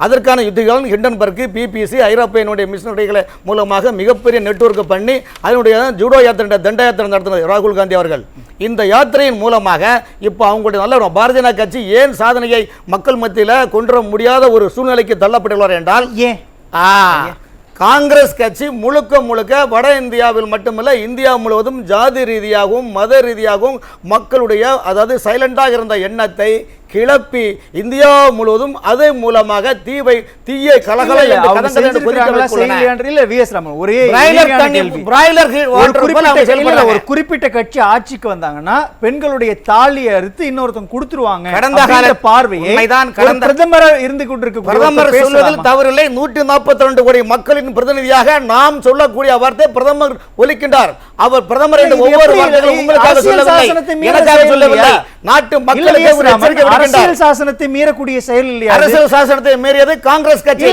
அதற்கான யுத்திகள் ஹிண்டன்பர்க், பிபிசி, ஐரோப்பியனுடைய மிஷனரிகளை மூலமாக மிகப்பெரிய நெட்வொர்க் பண்ணி அதனுடைய ஜூடோ யாத்திரை தண்ட யாத்திரை நடத்தினார் ராகுல் காந்தி அவர்கள். இந்த யாத்திரையின் மூலமாக இப்போ அவங்களுடைய நல்ல பாரதிய ஜனதா கட்சி ஏன் சாதனையை மக்கள் மத்தியில் கொண்டு வர முடியாத ஒரு சூழ்நிலைக்கு தள்ளப்பட்டுள்ளார் என்றால் காங்கிரஸ் கட்சி முழுக்க வட இந்தியாவில் மட்டுமல்ல இந்தியா முழுவதும் ஜாதி ரீதியாகவும் மத ரீதியாகவும் மக்களுடைய அதாவது சைலண்டாக இருந்த எண்ணத்தை கிளப்பி இந்தியா முழுவதும் அதே மூலமாக தீயை கலகல ஒரு குறிப்பிட்ட கட்சி ஆட்சிக்கு வந்தாங்கன்னா பெண்களுடைய தாலியை அறுத்து இன்னொருத்தங்க கொடுத்துருவாங்க. கடந்த கால பார்வையை பிரதமர் இருந்து கொண்டிருக்க பிரதமர் சொல்வதில் தவறில்லை. 142 கோடி மக்களின் பிரதிநிதியாக நாம் சொல்லக்கூடிய வார்த்தை பிரதமர் ஒலிக்கின்றார். அவர் பிரதமர் என்று ஒவ்வொரு வார்த்தைகளும் உங்களுக்காக சொல்லவில்லை, நாட்டு மக்களுக்கு அரசியல் சாசனத்தை மீறக்கூடிய செயல் இல்லையா? அரசியல் சாசனத்தை மீறியது காங்கிரஸ் கட்சி.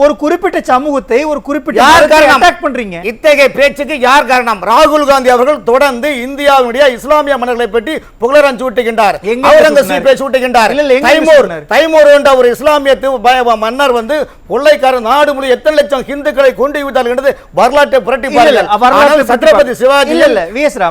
ஒரு குறிப்பிட்ட சமூகத்தை ஒரு குறிப்பிட்ட அட்டாக் பண்றீங்க. இத்தகைய பேச்சுக்கு யார் காரணம்? ராகுல் காந்தி அவர்கள் தொடர்ந்து இந்தியாவுடைய இஸ்லாமிய மன்னர்களை பற்றி புகழாரம் சூட்டுகின்றார், அவுரங்கசீப்பை சூட்டுகின்றார். தைமூர் என்ற ஒரு இஸ்லாமிய மன்னர் வந்து கொள்ளைக்காரர் நாடு முழு எத்தனை லட்சம் இந்துக்களை கொண்டு விட்டார்கள் என்று வரலாற்றை புரட்டி பாருங்கள். சத்ரபதி சிவாஜி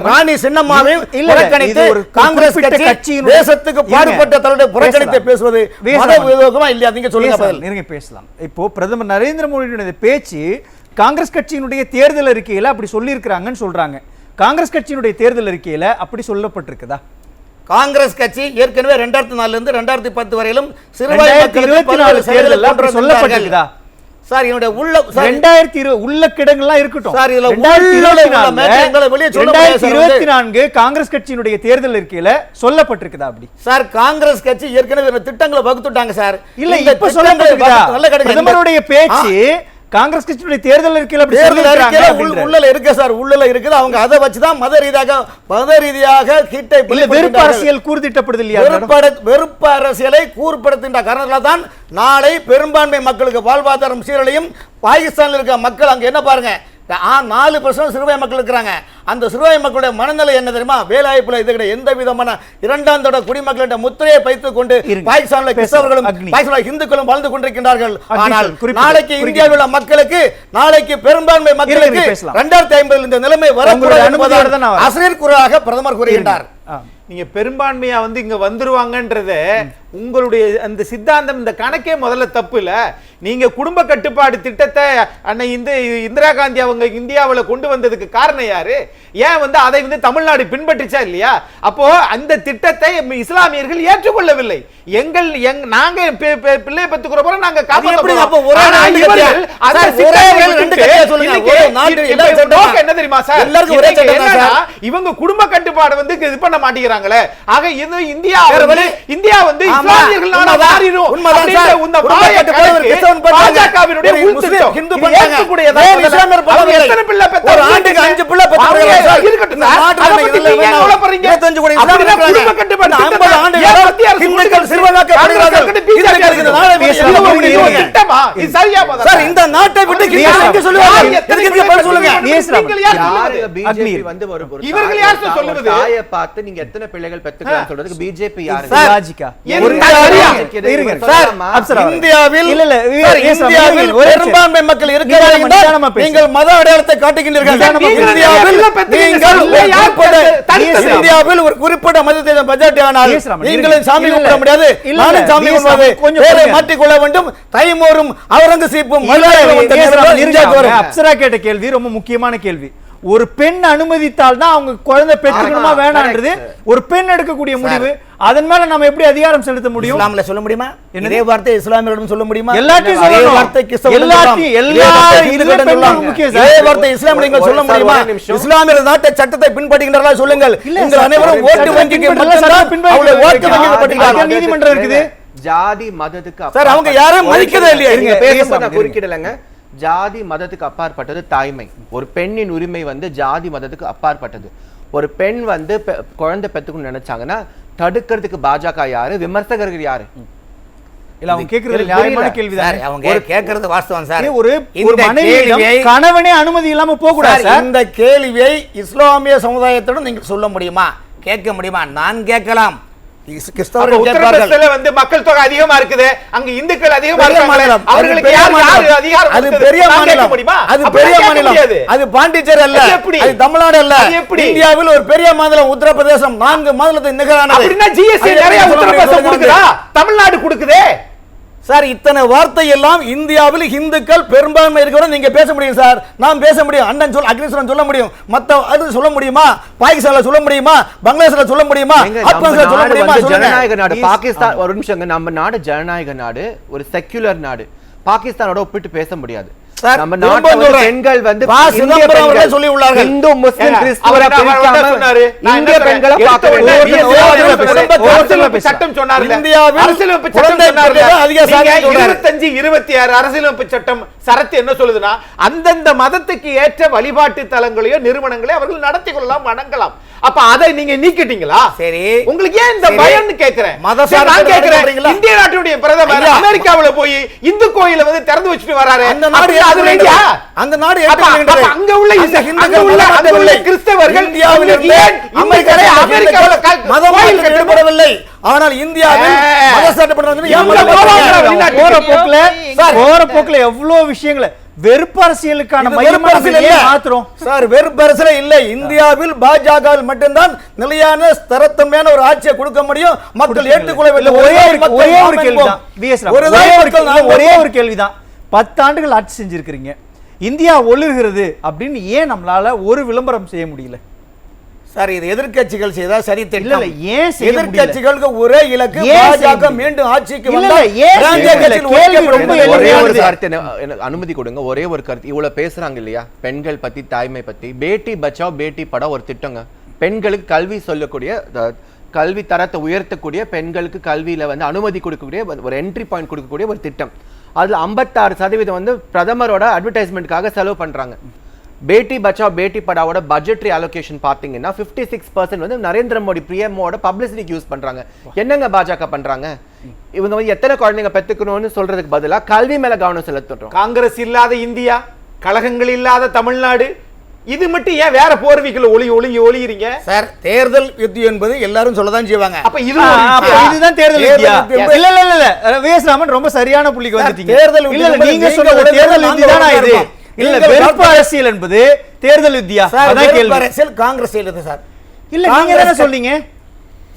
ராணி சின்னம்மாவை புறக்கணித்து காங்கிரஸ் கட்சி தேசத்துக்கு பாடுபட்ட புறக்கணித்து பேசுவது மத விரோதமா இல்லையா? நீங்க சொல்லுங்க. பேசலாம். இப்போ பிரதமர் நரேந்திர மோடியுடைய பேச்சு காங்கிரஸ் கட்சியினுடைய தேர்தல் அறிக்கையில அப்படி சொல்லி இருக்கிறாங்கன்னு சொல்றாங்க. காங்கிரஸ் கட்சியினுடைய தேர்தல் அறிக்கையில அப்படி சொல்லப்பட்டிருக்குதா? காங்கிரஸ் கட்சி ஏற்கனவே 2004 இருந்து 2010 வரையிலும் சிறுபான்மை மக்களுக்கு சொல்லப்பட்டிருக்குதா? சார் என்னுடைய உள்ள 2020 உள்ள கிடங்கெல்லாம் இருக்கட்டும் சார். இதுல 2024 காங்கிரஸ் கட்சியினுடைய தேர்தல் அறிக்கையில சொல்லப்பட்டிருக்குதா அப்படி? சார் காங்கிரஸ் கட்சி ஏற்கனவே திட்டங்களை வகுத்துட்டாங்க சார். இல்ல இப்ப சொல்லப்பட்டிருக்குதா? பிரதமருடைய பேச்சு காங்கிரஸ் கட்சியுடைய தேர்தல் அறிக்கையில உள்ள இருக்கு சார், உள்ள இருக்குது. அவங்க அதை வச்சுதான் மத ரீதியாக கிட்டை வெறுப்பு அரசியல் கூர்திட்டப்படுது இல்லையா? வெறுப்பு அரசியலை கூர்படுத்துகின்ற காரணத்தால் தான் நாளை பெரும்பான்மை மக்களுக்கு வாழ்வாதாரம் சீரழியும். பாகிஸ்தானில் இருக்க மக்கள் அங்க என்ன பாருங்க, 4% சிறுபான்மை மக்கள் இருக்கிறாங்க. அந்த சிறுபான்மை மக்களுடைய மனநிலை என்ன தெரியுமா? வேலைவாய்ப்புல இது கிடையாது. எந்த விதமான இரண்டாம் தட குடிமக்களின் முத்திரையை வைத்துக் கொண்டு பாகிஸ்தானில் கிறிஸ்தவர்களும் பாகிஸ்தானில் இந்துக்களும் வாழ்ந்து கொண்டிருக்கின்றார்கள். ஆனால் நாளைக்கு இந்தியாவில் உள்ள மக்களுக்கு, நாளைக்கு பெரும்பான்மை மக்களுக்கு 2050 இந்த நிலைமை வரக்கூடாது அசரீர் குரலாக பிரதமர் கூறுகின்றார். நீங்க பெரும்பான்மையா வந்து இங்க வந்துருவாங்கன்றத உங்களுடைய அந்த சித்தாந்தம், இந்த கணக்கே முதல்ல தப்பு இல்ல. நீங்க குடும்ப கட்டுப்பாடு திட்டத்தை அன்னை இந்திரா காந்தி அவங்க இந்தியாவில் கொண்டு வந்ததுக்கு காரணம் யாரு? ஏன் வந்து அதை வந்து தமிழ்நாடு பின்பற்றிச்சா இல்லையா? அப்போ அந்த திட்டத்தை இஸ்லாமியர்கள் ஏற்றுக்கொள்ளவில்லை. நாங்க பிள்ளைய பெற்றுக்கிற போற நாங்க என்ன தெரியுமா சார், இவங்க குடும்ப கட்டுப்பாடு வந்து இது பண்ண மாட்டேங்கிறாங்களே. ஆக இந்தியா வந்து இஸ்லாமியர்கள் நாடா மாறிரும் அப்படின்ற இந்த வாயை கட்டுக்கு பாஜகவினுடைய உள்திட்டம் ஹிந்து இது பண்றாங்க. ஏற்கக்கூடியதா ஏன் முதல்ல? இஸ்லாமியர் அவங்க பண்றாங்க? எத்தனை பிள்ளை பெத்தாங்க? ஒரு ஆண்டுக்கு 5 பிள்ளை பெத்தாங்க சார். இருக்கட்டும் இந்த சார். நாட்டுல அதை பத்தி இதுல நீங்க வேணா எவ்வளவு போறீங்க? 25 கோடி அப்படின்னா இஸ்லாமியர்கள் குடும்ப கட்டுப்பாடு இந்த 50 திட்டத்தை ஆண்டுகளாக ஏன் மத்திய அரசு இந்துக்கள் கொடுக்குது? சிறுவனாக்கப்படுகிறார்கள். காங்கிரஸ் இந்த நாளை விட்டு பேசலாம். எதுவும் இது ஒரு இருங்க. திட்டமா? இது சரியா போதா? சார் இந்த நாட்டை விட்டு ஹிந்துக்களுக்கு சொல்லுவாங்க. எதுக்கு பதில் சொல்லுங்க. நீங்கள் யார் சொல்லுவது? பிஜேபி வந்து ஒரு இவர்கள் யார் சொல்லுவது? தாயை பார்த்து நீங்க எத்தனை பிள்ளைகள் பெத்துக்கலாம் சொல்றதுக்கு பிஜேபி யாரு சார், லாஜிக்கா ஒரு இருங்க சார், அப்சரா வரேன். இந்தியாவில் இல்ல, இல்ல, சார், ஏன் சார், இந்தியாவில் ஒரே நிமிஷம். பெரும்பான்மை மக்கள் இருக்கிறார்கள் நிதானமா என்றால் பேசு. நீங்கள் மத அடையாளத்தை காட்டுகின்றீர்கள். நிதானமா பேசு. இந்தியாவில் எல்லாம் பெத்துக்கீங்க நீங்கள் சார். ஒரு யார் குறிப்பிட்ட- தடுத்தது? இந்தியாவில் ஒரு குறிப்பிட்ட மதத்தை பட்ஜெட் ஆனால் பேசுறாம, நீங்களும் இருங்க. சாமி இல்ல, கும்பிட முடியாது. இல்ல, நானும் சாமி பேசுறாம, கும்பிடுவது கொஞ்சம் பேரை பொறுங்க. மாற்றிக்கொள்ள வேண்டும். தைமூரும் அவரங்கசீப்பும் இல்ல, மல்லாயும் வந்த ஏன் சார், நேரம் இருங்க, இந்தியாவுக்கு வரும். அப்சரா கேட்ட கேள்வி ரொம்ப முக்கியமான கேள்வி. ஒரு பெண் அனுமதித்தால் தான் அவங்க குழந்தை பெற்றுக்கணுமா ஆமா, வேணான்றது ஒரு பெண் எடுக்கக்கூடிய முடிவு. அதன் மேல நம்ம எப்படி அதிகாரம் செலுத்த முடியும்? இஸ்லாம்ல சொல்ல முடியுமா? என்னது? இதே வார்த்தை இஸ்லாமியரிடம் சொல்ல முடியுமா? எல்லாத்தையும் அதே சொல்லணும். வார்த்தை கிறிஸ்தவரிடம் எல்லாத்தையும், சொல்லலாம். எல்லா இதே வார்த்தை இதுல இந்துக்களிடம் பெண்கள் சொல்லலாம். முக்கியம் சார். இதே வார்த்தை இஸ்லாமியர்கள் சொல்ல சார், முடியுமா? ஒரே நிமிஷம். இஸ்லாமியர் நாட்டை சட்டத்தை பின்பற்றுகின்றார்களா சொல்லுங்கள். இல்ல, நீங்கள் சட்டம் அனைவரும் ஓட்டு சட்டம் வங்கிக்கு பின்பற்றல, மட்டும்தான் சட்டம் பின்பற்றல. அவருடைய ஓட்டு ஜாதி வங்கிக்கு பட்டிருக்காங்க. மதத்துக்கு நீதிமன்றம் இருக்குது. ஜாதி மதத்துக்கு சார், அவங்க யாரையும் மதிக்கவே இல்லையா? நீங்க இருங்க, பேசும்போது பேசலாம், நான் குறுக்கிடலைங்க. ஜாதி மதத்துக்கு அப்பாற்பட்டது தாய்மை. ஒரு பெண்ணின் உரிமை வந்து ஜாதி மதத்துக்கு அப்பாற்பட்டது. ஒரு பெண் வந்து குழந்தை பெத்துக்கணும்னு நினைச்சாங்கன்னா தடுக்கிறதுக்கு பாஜக யாரு, விமர்சகர்கள் யாரு? இல்ல அவங்க கேக்குறது எனக்கு நியாயமான புரியல. கேள்வி சார், தான். அவங்க கேட்கறது வாஸ்தவம் சார். ஒரு இந்த மனைவியிடம் கேள்வியை- கணவனே அனுமதி இல்லாம போக கூடாது சார், சார். இந்த கேள்வியை இஸ்லாமிய சமுதாயத்துடன் நீங்கள் சொல்ல முடியுமா? கேட்க முடியுமா? நான் கேட்கலாம். கிறிஸ்தவர்கள் கேட்பார்கள். உத்தரப்பிரதேசத்துல வந்து மக்கள் தொகை அதிகமா இருக்குது, அங்க இந்துக்கள் அதிகமா பெரிய இருக்காங்களே, மாநிலம். அவர்களுக்கு அது பெரிய யார் மாநிலம். அதிகாரம் அது கொடுத்தது? பெரிய நான் கேட்க மாநிலம். முடியுமா? அது அப்படி பெரிய கேட்க மாநிலம். முடியாது. அது பாண்டிச்சேரி அல்ல. அது எப்படி? அது தமிழ்நாடு அல்ல. அது எப்படி? இந்தியாவில் ஒரு பெரிய மாநிலம் உத்தரப்பிரதேசம் 4 மாநிலத்துக்கு நிகரானது. அப்படின்னா ஜிஎஸ்டி அது நிறைய எப்படி சொல்ல உத்தரப்பிரதேசம் முடியும்? கொடுக்குதா? தமிழ்நாடு கொடுக்குதே. சார், இத்தனை வார்த்தை எல்லாம் இந்தியாவில் இந்துக்கள் பெரும்பான்மை இருக்கிறோம் நீங்க பேச முடியும் சார். நான் பேச முடியும். அண்ணன் சொல்ல அக்னிஸ்வரன் சொல்ல முடியும். மத்த அது சொல்ல முடியுமா? பாகிஸ்தான்ல சொல்ல முடியுமா? பங்களாதேஷ்ல சொல்ல முடியுமா? எங்க நம்ம ஆப்கானிஸ்தான்ல சொல்ல நாடு முடியுமா? வந்து சொல்லுங்க. ஜனநாயக நாடு. பாகிஸ்தான் ஒரு நிமிஷம், நம்ம நாடு ஜனநாயக நாடு, ஒரு செக்யுலர் நாடு. பாகிஸ்தானோட ஒப்பிட்டு பேச முடியாது. சார், நம்ம திரும்ப நாட்டுல சொல்றேன். பெண்கள் வந்து பா. இந்திய சிதம்பரம் பெண்கள் அவர்களே சொல்லி உள்ளார்கள். இந்து முஸ்லிம் ஏங்க, கிறிஸ்துவரை அவர் என்ன பிரிக்காம சொன்னாரு? நான் இந்திய என்ன பெண்களை சொல்றேன்? பார்க்க எடுத்த உடனே வேண்டும். அரசியலமைப்பு சட்டம் சொன்னார்ல. இந்தியாவில் அரசியலமைப்பு குழந்தை சட்டம் சொன்னார்ல. பெற்றோர் அதிக நீங்க சாதனை சொல்றாரு. 25, 26 அரசியலமைப்பு சட்டம் சரத்து என்ன சொல்லுதுன்னா, அந்தந்த மதத்துக்கு ஏற்ற வழிபாட்டு தலங்களையோ நிறுவனங்களையோ அவர்கள் நடத்தி கொள்ளலாம், வணங்கலாம். அப்ப அதை நீங்க நீக்கிட்டீங்களா? சரி. உங்களுக்கு ஏன் இந்த சரி. பயம்னு கேக்குறேன். மத சரி, நான் சார்பு கேக்குறேன். சொல்றீங்களா? இந்திய நாட்டுடைய பிரதமர் ஐயா. அமெரிக்காவுல போய் இந்து கோயிலை வந்து திறந்து வச்சுட்டு வராரு. அந்த நாடு அப்படி அது ஏற்றுக்கொள்கிறது. வேண்டியா? அந்த நாடு அப்ப ஏற்றுக்கொள்கிறது. அங்க உள்ள அந்த அங்க ஹிந்துக்கள் உள்ள மதம் அங்க உள்ள மாற்றவில்லை. கிறிஸ்தவர்கள் இந்தியாவில் இருந்து ஏன் இந்துக்களை அமெரிக்காவுல மதம் கோயில் மாற்றம் கட்டணும்? ஏற்படவில்லை. ஆனால் இந்தியாவில் மத சாட்டப்படுறது இவங்க போவாங்க வெளிநாட்டுக்கு. போற போக்குல சார், போற போக்குல எவ்வளவு விஷயங்களை வெறுப்பு அரசியலுக்கான இது மையமா வெறுப்பு அரசியல் நம்ம இல்ல. ஏன் மாத்துறோம்? சார், வெறுப்பு அரசியல் இல்லை. இந்தியாவில் பாஜகவில் மட்டும்தான் நிலையான ஸ்திரத்தன்மையான ஒரு ஆட்சியை கொடுக்க முடியும். மக்கள் ஏற்றுக்கொள்ள இல்ல, வேண்டும். ஒரே ஒரு கேள்விதான். VS ராமன், ஒரே ஒரு கேள்விதான். 10 ஆண்டுகள் ஆட்சி செஞ்சிருக்கிறீங்க. இந்தியா ஒழுகுறது அப்படின்னு ஏன் நம்மளால ஒரு விளம்பரம் செய்ய முடியல? சார், இது எதிர்க்கட்சிகள் செய்தா சரி இல்ல, திட்டம். இல்ல, ஏன் செய்ய முடியல? எதிர்க்கட்சிகளுக்கு ஒரே இலக்கு ஏன் செய்ய பாஜக முடியல? மீண்டும் ஆட்சிக்கு இல்ல, வந்தால் இல்ல, ஏன் பிராந்திய செய்ய முடியல? கட்சியில் கேள்வி ஒழிக்கப்படும். ரொம்ப ஒரே ஒரு எளிமையானது. கருத்து எனக்கு அனுமதி கொடுங்க. ஒரே ஒரு கருத்து. இவ்வளவு பேசுறாங்க இல்லையா பெண்கள் பத்தி, தாய்மை பத்தி. பேட்டி பச்சாவ் பேட்டி படாவ் ஒரு திட்டங்க. பெண்களுக்கு கல்வி சொல்லக்கூடிய, கல்வி தரத்தை உயர்த்தக்கூடிய, பெண்களுக்கு கல்வியில வந்து அனுமதி கொடுக்கக்கூடிய ஒரு என்ட்ரி பாயிண்ட் கொடுக்கக்கூடிய ஒரு திட்டம். அதுல 56% வந்து பிரதமரோட அட்வர்டைஸ்மெண்ட்காக செலவு பண்றாங்க. பேட்டி பச்சாவ் பேட்டி படாவோட பட்ஜெட்டரி அலோகேஷன் பார்த்தீங்கன்னா 56% வந்து நரேந்திர மோடி பிஎம்ஓட பப்ளிசிட்டிக்கு யூஸ் பண்றாங்க. என்னங்க பாஜக பண்றாங்க? இவங்க வந்து எத்தனை குழந்தைங்க பெத்துக்கணும்னு சொல்றதுக்கு பதிலா கல்வி மேல கவனம் செலுத்துறோம். காங்கிரஸ் இல்லாத இந்தியா, கழகங்கள் இல்லாத தமிழ்நாடு, இது மட்டும் ஏன் வேற போர்விக்கல ஒளியறீங்க? சார், தேர்தல் யுத்தி என்பது எல்லாரும் சொல்லதான் செய்வாங்க. அப்ப இது அப்ப இதுதான் தேர்தல் வித்தியா? தேர்தல் இல்ல இல்ல இல்ல VS ராமன் ரொம்ப சரியான புள்ளிக்கு வந்துட்டீங்க. தேர்தல் இல்ல இல்ல, வித்தி நீங்க என்பது சொல்றது நீங்க தேர்தல் நாங்க யுத்தி தானா இது? இருக்கோம். இல்ல, நீங்கள் வெறுப்பு அரசியல் என்பது தேர்தல் யுத்தியா? சார், அதான் வெறுப்பு கேள்வி. அரசியல் காங்கிரஸ் செய்யறது சார். இல்ல, நீங்க தானே சொன்னீங்க.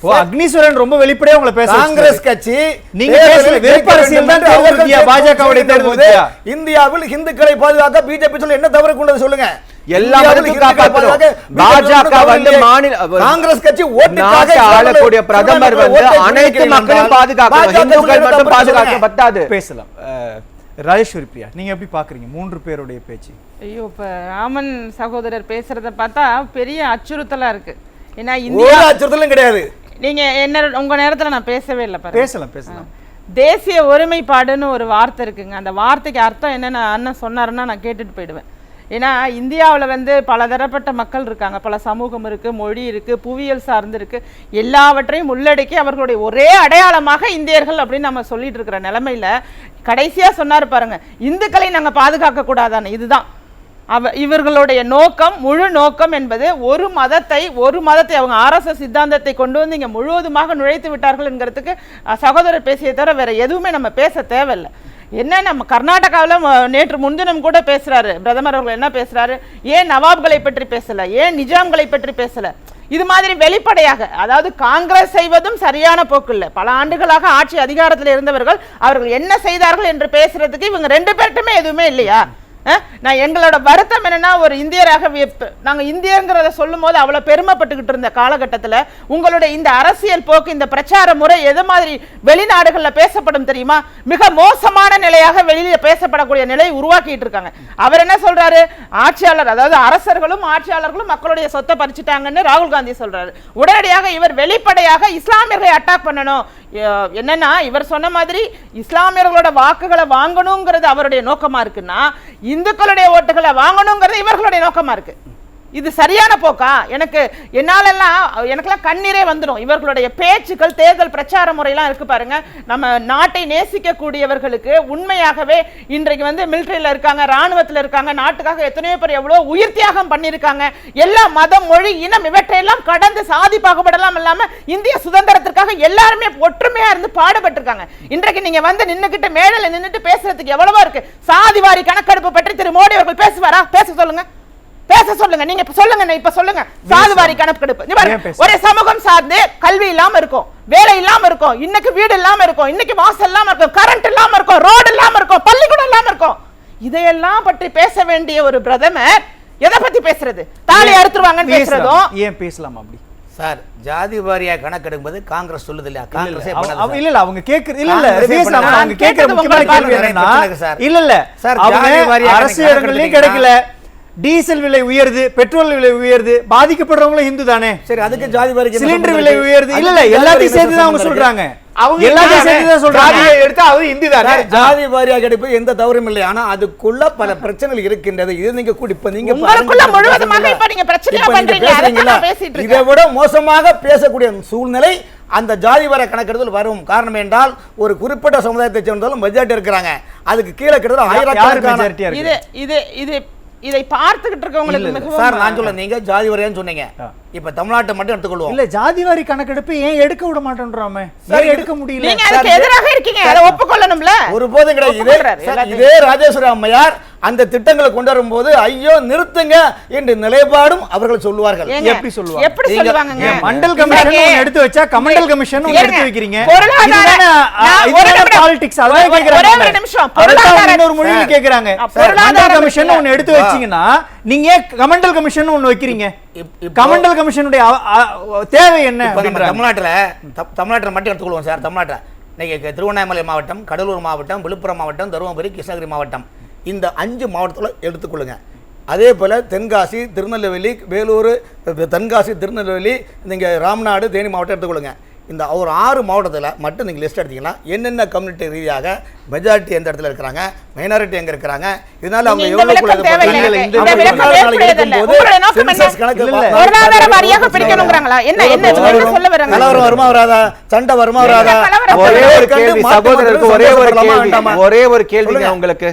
ஓ, அக்னிஸ்வரன் ரொம்ப வெளிப்படையா உங்களை பேச காங்கிரஸ் கட்சி நீங்க பேசல வெறுப்பு அரசியல் தான் தேர்தல் வித்தியா? பாஜகவுடைய தேர்தல் வித்தியா? இந்தியாவில் இந்துக்களை பாதுகாக்க பிஜேபி சொல்ல என்ன தவறு கொண்டது சொல்லுங்க. எல்லா மதத்தையும் காப்பாத்துறோம். பாஜக வந்து மாநில காங்கிரஸ் கட்சி ஓட்டுக்காக நாட்டை ஆளக்கூடிய பிரதமர் வந்து அனைத்து மக்களையும் பாதுகாக்கணும். இந்துக்கள் மட்டும் பாதுகாக்க பத்தாது. பேசலாம். ராஜேஸ்வரி பிரியா, நீங்க எப்படி பாக்குறீங்க 3 பேருடைய பேச்சு? ஐயோ, இப்ப ராமன் சகோதரர் பேசுறத பார்த்தா பெரிய அச்சுறுத்தலா இருக்கு. ஏன்னா ஒரு இந்தியா அச்சுறுத்தலும் கிடையாது. நீங்க என்ன உங்க நேரத்துல நான் பேசவே இல்லை பாருங்க. பேசலாம். தேசிய ஒருமைப்பாடுன்னு ஒரு வார்த்தை இருக்குங்க. அந்த வார்த்தைக்கு அர்த்தம் என்னன்னு அண்ணன் சொன்னாருன்னா நான் கேட்டுட்டு போயிடுவேன். ஏன்னா இந்தியாவில் வந்து பலதரப்பட்ட மக்கள் இருக்காங்க, பல சமூகம் இருக்குது, மொழி இருக்குது, புவியியல் சார்ந்து இருக்குது, எல்லாவற்றையும் உள்ளடக்கி அவர்களுடைய ஒரே அடையாளமாக இந்தியர்கள் அப்படின்னு நம்ம சொல்லிட்டு இருக்கிற நிலைமையில கடைசியாக சொன்னார் பாருங்க, இந்துக்களை நாங்கள் பாதுகாக்க கூடாதான்னு. இதுதான் இவர்களுடைய நோக்கம், முழு நோக்கம் என்பது ஒரு மதத்தை அவங்க RSS சித்தாந்தத்தை கொண்டு வந்து இங்கே முழுவதுமாக நுழைத்து விட்டார்கள் என்கிறதுக்கு சகோதரர் பேசிய தவிர வேற எதுவுமே நம்ம பேச தேவையில்லை. என்ன நம்ம கர்நாடகாவில் நேற்று முன்தினம் கூட பேசுறாரு பிரதமர் அவர்கள், என்ன பேசுறாரு, ஏன் நவாப்களை பற்றி பேசல, ஏன் நிஜாம்களை பற்றி பேசல. இது மாதிரி வெளிப்படையாக, அதாவது காங்கிரஸ் செய்வதும் சரியான போக்கு இல்லை. பல ஆண்டுகளாக ஆட்சி அதிகாரத்தில் இருந்தவர்கள் அவர்கள் என்ன செய்தார்கள் என்று பேசுறதுக்கு இவங்க 2 பேர்ட்டுமே எதுவுமே இல்லையா? நான் எங்களோட வருத்தம் என்னன்னா, ஒரு இந்தியராக நாங்கள் இந்தியங்கிறத சொல்லும் போது அவ்வளோ பெருமைப்பட்டுக்கிட்டு இருந்த காலகட்டத்தில் உங்களுடைய இந்த அரசியல் போக்கு, இந்த பிரச்சார முறை எது மாதிரி வெளிநாடுகளில் பேசப்படும் தெரியுமா? மிக மோசமான நிலையாக வெளியில் பேசப்படக்கூடிய நிலையை உருவாக்கிட்டு இருக்காங்க. அவர் என்ன சொல்றாரு, ஆட்சியாளர், அதாவது அரசர்களும் ஆட்சியாளர்களும் மக்களுடைய சொத்தை பறிச்சுட்டாங்கன்னு ராகுல் காந்தி சொல்றாரு. உடனடியாக இவர் வெளிப்படையாக இஸ்லாமியர்களை அட்டாக் பண்ணணும். என்னன்னா, இவர் சொன்ன மாதிரி இஸ்லாமியர்களோட வாக்குகளை வாங்கணுங்கிறது அவருடைய நோக்கமா இருக்குன்னா, இந்துக்களுடைய ஓட்டுகளை வாங்கணுங்கிறது இவர்களுடைய நோக்கமா இருக்கு. இது சரியான போக்கா? எனக்கெல்லாம் கண்ணீரே வந்துடும். இவர்களுடைய பேச்சுக்கள், தேர்தல் பிரச்சார முறையெல்லாம் இருக்கு பாருங்க. நம்ம நாட்டை நேசிக்கக்கூடியவர்களுக்கு உண்மையாகவே இன்றைக்கு வந்து மிலிட்டரியில் இருக்காங்க, ராணுவத்தில் இருக்காங்க, நாட்டுக்காக எத்தனையோ பேர் எவ்வளோ உயிர் தியாகம் பண்ணியிருக்காங்க. எல்லா மதம், மொழி, இனம் இவற்றையெல்லாம் கடந்து சாதி பாகுபாடெல்லாம் இல்லாம இந்திய சுதந்திரத்திற்காக எல்லாருமே ஒற்றுமையா இருந்து பாடுபட்டிருக்காங்க. இன்றைக்கு நீங்க வந்து நின்னுக்கிட்டு மேடையில் நின்றுட்டு பேசுறதுக்கு எவ்வளவோ இருக்கு. சாதிவாரி கணக்கெடுப்பு பற்றி திரு மோடி அவர்கள் பேசுவாரா? பேச சொல்லுங்க. நீங்க இப்ப சொல்லுங்க. சாதிவாரி கணக்கெடுப்பு ஒரே சமூகம் சார்ந்து கல்வி இல்லாம இருக்கும், வேலை இல்லாம இருக்கும், இன்னைக்கு வீடு இல்லாம இருக்கும், இன்னைக்கு வாசல் இல்லாம இருக்கும், கரண்ட் இல்லாம இருக்கும், ரோடு இல்லாம இருக்கும், பள்ளிக்கூடம் இல்லாம இருக்கும். இதையெல்லாம் பற்றி பேச வேண்டிய ஒரு பிரதமர் எதை பத்தி பேசுறது? தாலி அறுத்துருவாங்கன்னு பேசுறதும் ஏன் பேசலாம் அப்படி? சார், ஜாதி வாரியா கணக்கெடுப்பது காங்கிரஸ் சொல்லுது இல்லையா? காங்கிரஸே பண்ணல. இல்ல அவங்க கேக்குறது அவங்க கேக்குற முக்கியமான கேள்வி என்னன்னா, இல்ல அரசியலங்களையும் கிடைக்கல, டீசல் விலை உயருது, பெட்ரோல் விலை உயருது, பாதிக்கப்படுறவங்களும் இந்து தானே. சரி, அதுக்கு ஜாதி வாரி சிலிண்டர் விலை உயருது. இல்ல எல்லாத்தையும் சேர்த்து தான் அவங்க சொல்றாங்க. அவங்க எல்லாத்தையும் சேர்த்து தான் சொல்றாங்க. எடுத்தா அது இந்து தானே. ஜாதி வாரியா கிடைப்பு எந்த தவறும் இல்லை. ஆனா அதுக்குள்ள பல பிரச்சனைகள் இருக்கின்றது. இது நீங்க இப்ப நீங்க உங்களுக்குள்ள முழுவதுமாக இப்ப நீங்க பிரச்சனையா பண்றீங்க. அத பேசிட்டு இருக்கீங்க. இதை விட மோசமாக பேசக்கூடிய சூழ்நிலை அந்த ஜாதி வார கணக்கெடுப்பில் வரும். காரணம் என்றால் ஒரு குறிப்பிட்ட சமுதாயத்தை சேர்ந்தாலும் மெஜாரிட்டி இருக்கிறாங்க, அதுக்கு கீழே கிட்டத்தட்ட 1000 இதை பார்த்துக்கிட்டு இருக்கவங்களுக்கு மிகவும் சார், நான் சொல்ல, நீங்க ஜாதி வாரியான்னு சொன்னீங்க. இப்ப தமிழ்நாட்டை மட்டும் எடுத்துக்கொள்வோம். இல்ல ஜாதி வாரி கணக்கெடுப்பு ஏன் எடுக்க விட மாட்டேன்றாமே? ஏன் எடுக்க முடியல? நீங்க அதுக்கு எதிராக இருக்கீங்க, அதை ஒப்புக்கொள்ளணும்ல. ஒரு போதும் கிடையாது. இதே ராஜேஸ்வரி அம்மையார் அந்த திட்டங்களை கொண்டு வரும்போது ஐயோ நிறுத்துங்க என்று நிலைப்பாடும் அவர்கள் சொல்லுவார்கள். எப்படி சொல்லுவாங்க? மண்டல் கமிஷன் எடுத்து வச்சா கமண்டல் கமிஷன் எடுத்து வைக்கிறீங்க. பாலிடிக்ஸ் அதான் கேக்குறாங்க. இன்னொரு மொழியில கேக்குறாங்க. மண்டல் கமிஷன் ஒன்னு எடுத்து வச்சீங்கன்னா நீங்க கமண்டல் கமிஷன் ஒன்னு வைக்கிறீங்க. கமண்டல் கமிஷனுடைய தேவை என்ன? தமிழ்நாட்டில் மட்டும் எடுத்துக்கொள்வோம் சார். தமிழ்நாட்டில் இன்னைக்கு திருவண்ணாமலை மாவட்டம், கடலூர் மாவட்டம், விழுப்புரம் மாவட்டம், தருமபுரி, கிருஷ்ணகிரி மாவட்டம், இந்த 5 மாவட்டத்தில் எடுத்துக்கொள்ளுங்க. அதே போல் தென்காசி, திருநெல்வேலி, வேலூர், தென்காசி, திருநெல்வேலி, நீங்கள் ராம்நாடு, தேனி மாவட்டம் எடுத்துக்கொள்ளுங்க. இந்த ஒரு 6 மாவட்டத்தில் மட்டும் நீங்கள் லிஸ்ட் எடுத்தீங்கன்னா என்னென்ன கம்யூனிட்டி ரீதியாக மெஜாரிட்டி எந்த இடத்துல இருக்கிறாங்க, மைனாரிட்டி எங்கே இருக்கிறாங்க, இதனால அவங்க எவ்வளோ வருமா வராதா, சண்டை வருமா வராதா? ஒரே ஒரு கேள்வி உங்களுக்கு.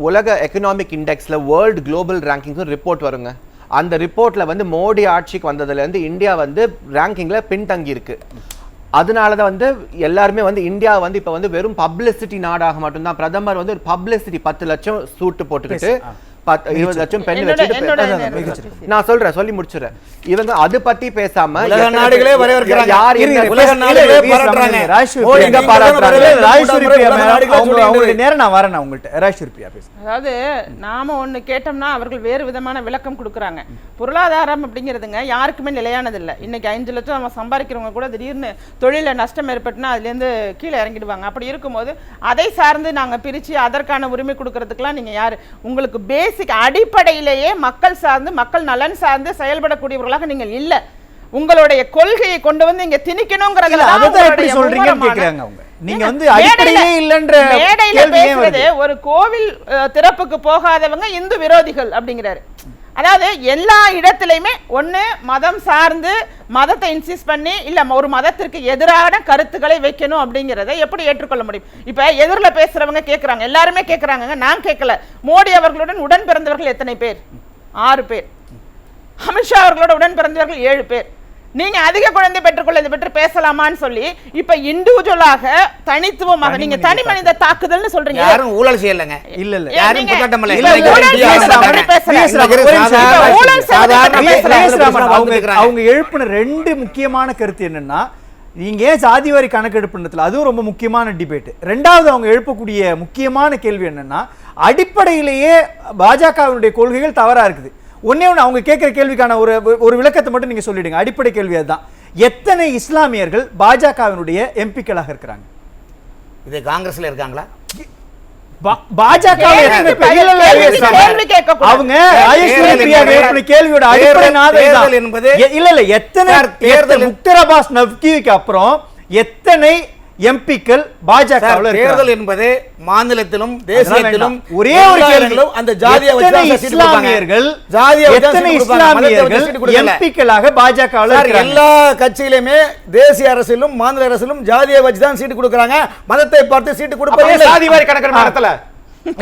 உலக எக்கனாமிக் இண்டெக்ஸ்ல வேர்ல்டு குளோபல் ரேங்கிங் ரிப்போர்ட் வருங்க. அந்த ரிப்போர்ட்ல வந்து மோடி ஆட்சிக்கு வந்ததுல இருந்து இந்தியா வந்து ரேங்கிங்ல பின்தங்கி இருக்கு. அதனாலதான் வந்து எல்லாருமே வந்து இந்தியா வந்து இப்ப வந்து வெறும் பப்ளிசிட்டி நாடாக மட்டும்தான். பிரதமர் வந்து ஒரு பப்ளிசிட்டி 10 லட்சம் சூட்டு போட்டுக்கிட்டு 20 லட்சம் பெண் வச்சுட்டு நான் சொல்றேன், சொல்லி முடிச்சுறேன். இவங்க அது பத்தி பேசாம நாடுகளே வரவேற்கிறாங்க. அதாவது நாம ஒண்ணு கேட்டோம்னா அவர்கள் வேறு விதமான விளக்கம் கொடுக்குறாங்க. பொருளாதாரம் அப்படிங்கிறதுங்க யாருக்குமே நிலையானது இல்லை. இன்னைக்கு 5 லட்சம் நம்ம சம்பாதிக்கிறவங்க கூட திடீர்னு தொழில நஷ்டம் ஏற்பட்டுனா அதுல இருந்து கீழே இறங்கிடுவாங்க. அப்படி இருக்கும்போது அதை சார்ந்து நாங்க பிரிச்சு அதற்கான உரிமை கொடுக்கறதுக்கெல்லாம் நீங்க யாரு? உங்களுக்கு பேசிக் அடிப்படையிலேயே மக்கள் சார்ந்து, மக்கள் நலன் சார்ந்து செயல்படக்கூடியவர்களாக நீங்கள் இல்லை. உங்களுடைய கொள்கையை கொண்டு வந்து இங்க திணிக்கணும்ங்கறதுல இல்ல, அதான் எப்படி சொல்றீங்கன்னு கேக்குறாங்க அவங்க. நீங்க வந்து அடிப்படையே இல்லன்ற மேடையில கேள்வி ஏன் பேசுறது வருது? ஒரு கோவில் திறப்புக்கு போகாதவங்க இந்து விரோதிகள் அப்படிங்கிறாரு. அதாவது எல்லா இடத்திலையுமே ஒண்ணு மதம் சார்ந்து மதத்தை இன்சிஸ்ட் பண்ணி இல்ல ஒரு மதத்திற்கு எதிரான கருத்துக்களை வைக்கணும் அப்படிங்கறதை எப்படி ஏற்றுக்கொள்ள முடியும்? இப்ப எதிரில பேசுறவங்க கேக்குறாங்க, எல்லாருமே கேக்குறாங்க, நான் கேட்கல. மோடி அவர்களுடன் உடன் பிறந்தவர்கள் எத்தனை பேர்? 6 பேர். அமித்ஷா அவர்களோட உடன் பிறந்தவர்கள் 7 பேர். நீங்க அதிக குழந்தை பெற்றுக்கொள்ள பெற்று பேசலாமான்னு சொல்லி இப்ப இண்டிவிஜுவலாக தனித்துவமாக நீங்க தனி மனித தாக்குதல்னு சொல்றீங்க. யாரும் ஊழல் செய்யலங்க. இல்ல இல்ல யாரும் குற்றம் இல்ல. அவங்க எழுப்பின 2 முக்கியமான கருத்து என்னன்னா, நீங்க ஏன் ஜாதிவாரி கணக்கெடுப்புன்றதுல அதுவும் ரொம்ப முக்கியமான டிபேட். ரெண்டாவது அவங்க எழுப்பக்கூடிய முக்கியமான கேள்வி என்னன்னா, அடிப்படையிலேயே பாஜகவினுடைய கொள்கைகள் தவறா இருக்குது. ஒண்ணே ஒன்று அவங்க கேட்கிற கேள்விக்கான ஒரு விளக்கத்தை மட்டும் நீங்க சொல்லிடுங்க. அடிப்படை கேள்வி அதுதான். எத்தனை இஸ்லாமியர்கள் பாஜகவினுடைய எம்பிக்களாக இருக்கிறாங்க? இது காங்கிரஸ்ல இருக்காங்களா? பாஜக அவங்க கேள்வியோட அடிப்படை என்பது இல்ல இல்ல எத்தனை தேர்தல் முக்தார் அப்பாஸ் நக்விக்கு அப்புறம் எத்தனை எம்பிக்கள் பாஜகவுல தேர்தல் என்பது மாநிலத்திலும் தேசியத்திலும் ஒரே ஒரு கேள்வி, அந்த ஜாதிய இஸ்லாமியர்கள் எத்தனை இஸ்லாமியர்கள் எம்பிக்களாக பாஜகவுல இருக்காங்க? எல்லா கட்சியிலுமே தேசிய அரசிலும் மாநில அரசிலும் ஜாதியை வச்சு தான் சீட்டு கொடுக்கறாங்க. மதத்தை பார்த்து சீட்டு கொடுப்பது சாதிவாரி கணக்கு நடத்தல.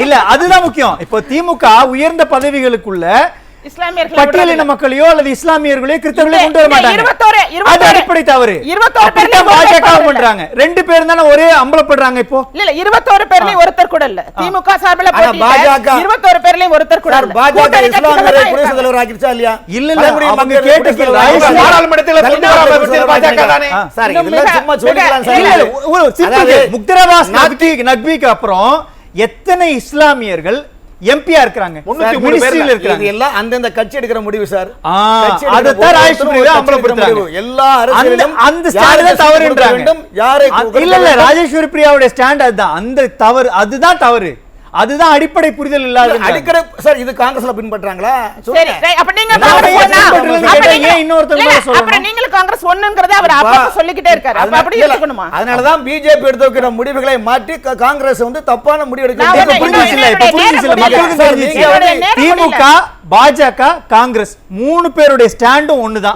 இல்ல, அதுதான் முக்கியம். இப்போ திமுக உயர்ந்த பதவிகளுக்குள்ள இஸ்லாமியர்கள் பட்டியலின மக்களையோ அல்லது இஸ்லாமியர்களையோ கிறிஸ்தவர்களையோ கொண்டு வர மாட்டாங்க. அது அடிப்படை தவறு. பாஜக பண்றாங்க. 2 பேர் தானே ஒரே அம்பலப்படுறாங்க. இப்போ இல்ல 21 பேர்லயும் ஒருத்தர் கூட இல்ல. திமுக சார்பில் பாஜக 21 பேர்லயும் ஒருத்தர் கூட இல்ல. பாஜக இஸ்லாமியரை குடியரசு தலைவர் ஆக்கிடுச்சா இல்லையா? இல்ல இல்ல, அவங்க கேட்ட கேள்வி நாடாளுமன்றத்தில் பாஜக தானே. சார் இதெல்லாம் சும்மா சொல்லிக்கலாம் சார். இல்ல இல்ல, சிம்பிள். முக்தார் அப்பாஸ் நக்விக்கு அப்புறம் எத்தனை இஸ்லாமியர்கள் எம்பியா இருக்காங்க? 303 பேர் இருக்காங்க. எல்லாம் அந்தந்த கட்சி எடுக்கிற முடிவு சார். அத தான் ராஜேஸ்வரி அம்பலப்படுத்துறாங்க. எல்லா அரசியலும் அந்த ஸ்டாண்ட் தவறுன்றாங்க. யாரை இல்ல இல்ல, ராஜேஸ்வரி பிரியாவுடைய ஸ்டாண்ட் அதுதான். அந்த தவறு, அதுதான் தவறு. அதுதான் அடிப்படை புரிதல் இல்லாத அடிக்கடி சார். இது காங்கிரஸ்ல பின்பற்றாங்களா? சரி, அப்ப நீங்க அப்புறம் நீங்களும் காங்கிரஸ் ஒண்ணுங்கறத அவர் அப்பப்ப சொல்லிக்கிட்டே இருக்காரு. அப்ப அப்படி எடுத்துக்கணுமா? அதனால தான் பிஜேபி எடுத்துக்கிற முடிவுகளை மாற்றி காங்கிரஸ் வந்து தப்பான முடிவு எடுக்கிறது. திமுக, பாஜக, காங்கிரஸ் 3 பேருடைய ஸ்டாண்டும் ஒண்ணுதான்.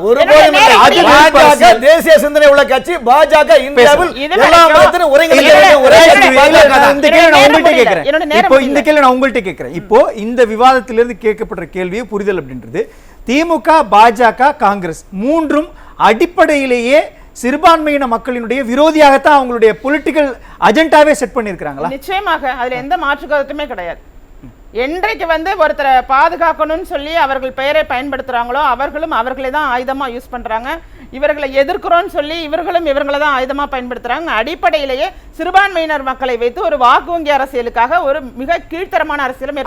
பாஜக தேசிய சிந்தனை உள்ள கட்சி. பாஜக இந்தியாவில் எல்லா மதத்திலும் இப்போ இந்த கேள்வி நான் உங்கள்கிட்ட கேட்கிறேன். இப்போ இந்த விவாதத்திலிருந்து கேட்கப்படுற கேள்வி புரிதல் அப்படின்றது, திமுக, பாஜக, காங்கிரஸ் 3ம் அடிப்படையிலேயே சிறுபான்மையின மக்களினுடைய விரோதியாகத்தான் அவங்களுடைய பொலிட்டிக்கல் அஜெண்டாவே செட் பண்ணிருக்காங்களா? நிச்சயமாக, அதுல எந்த மாற்று கருத்துமே கிடையாது. என்றைக்கு வந்து ஒருத்தரை பாதுகாக்கணும்னு சொல்லி அவர்கள் பெயரை பயன்படுத்துறாங்களோ அவர்களும் அவர்களை தான் ஆயுதமா யூஸ் பண்றாங்க. இவர்களை எதிர்க்கிறோம்னு சொல்லி இவர்களும் இவர்களை தான் ஆயுதமா பயன்படுத்துறாங்க. அடிப்படையிலேயே சிறுபான்மையினர் மக்களை வைத்து ஒரு வாக்கு வங்கி அரசியலுக்காக ஒரு மிக கீழ்த்தரமான அரசியலும்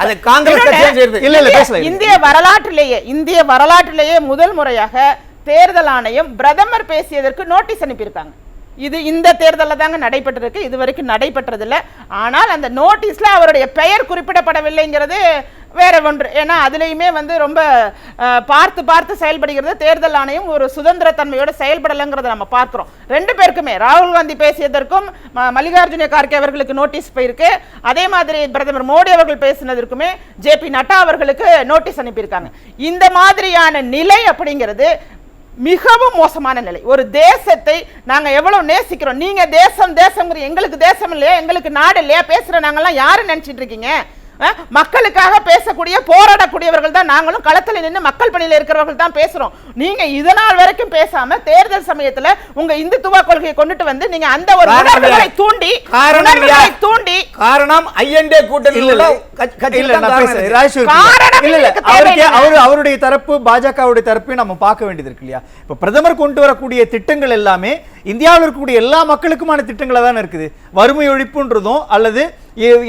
இந்திய வரலாற்றிலேயே முதல் முறையாக தேர்தல் ஆணையம் பிரதமர் பேசியதற்கு நோட்டீஸ் அனுப்பியிருக்காங்க. இது இந்த தேர்தலில் தாங்க நடைபெற்றிருக்கு, இது வரைக்கும் நடைபெற்றதில்லை. ஆனால் அந்த நோட்டீஸ்ல அவருடைய பெயர் குறிப்பிடப்படவில்லைங்கிறது வேற ஒன்று. ஏன்னா அதுலேயுமே வந்து ரொம்ப பார்த்து செயல்படுகிறது. தேர்தல் ஆணையம் ஒரு சுதந்திர தன்மையோட செயல்படலைங்கிறத நம்ம பார்க்கிறோம். 2 பேருக்குமே ராகுல் காந்தி பேசியதற்கும் மல்லிகார்ஜுன கார்கே அவர்களுக்கு நோட்டீஸ் போயிருக்கு. அதே மாதிரி பிரதமர் மோடி அவர்கள் பேசினதற்குமே JP நட்டா அவர்களுக்கு நோட்டீஸ் அனுப்பியிருக்காங்க. இந்த மாதிரியான நிலை அப்படிங்கிறது மிகவும் மோசமான நிலை. ஒரு தேசத்தை நாங்க எவ்வளவு நேசிக்கிறோம். நீங்க தேசம் எங்களுக்கு தேசம் இல்லையா, எங்களுக்கு நாடு இல்லையா பேசுற நாங்கெல்லாம் யாரு நினைச்சிட்டு இருக்கீங்க? மக்களுக்காக பேசக்கூடிய போராடக்கூடியவர்கள் தான் நாங்களும். களத்தில் நின்று மக்கள் பணியில் இருக்கிறவர்கள் தான் பேசுறோம். நீங்க இதனால் வரைக்கும் பேசாம தேர்தல் சமயத்துல உங்க இந்துத்துவ கொள்கையை கொண்டுட்டு வந்து நீங்க அந்த ஒரு உணர்வுகளை தூண்டி காரணம் ஐஎன்டே கூட்டணியில் அவருடைய தரப்பு பாஜகவுடைய தரப்பையும் நம்ம பார்க்க வேண்டியது இருக்கு இல்லையா? இப்ப பிரதமர் கொண்டு வரக்கூடிய திட்டங்கள் எல்லாமே இந்தியாவில் இருக்கக்கூடிய எல்லா மக்களுக்குமான திட்டங்களா தானே இருக்குது. வறுமை ஒழிப்புன்றதும் அல்லது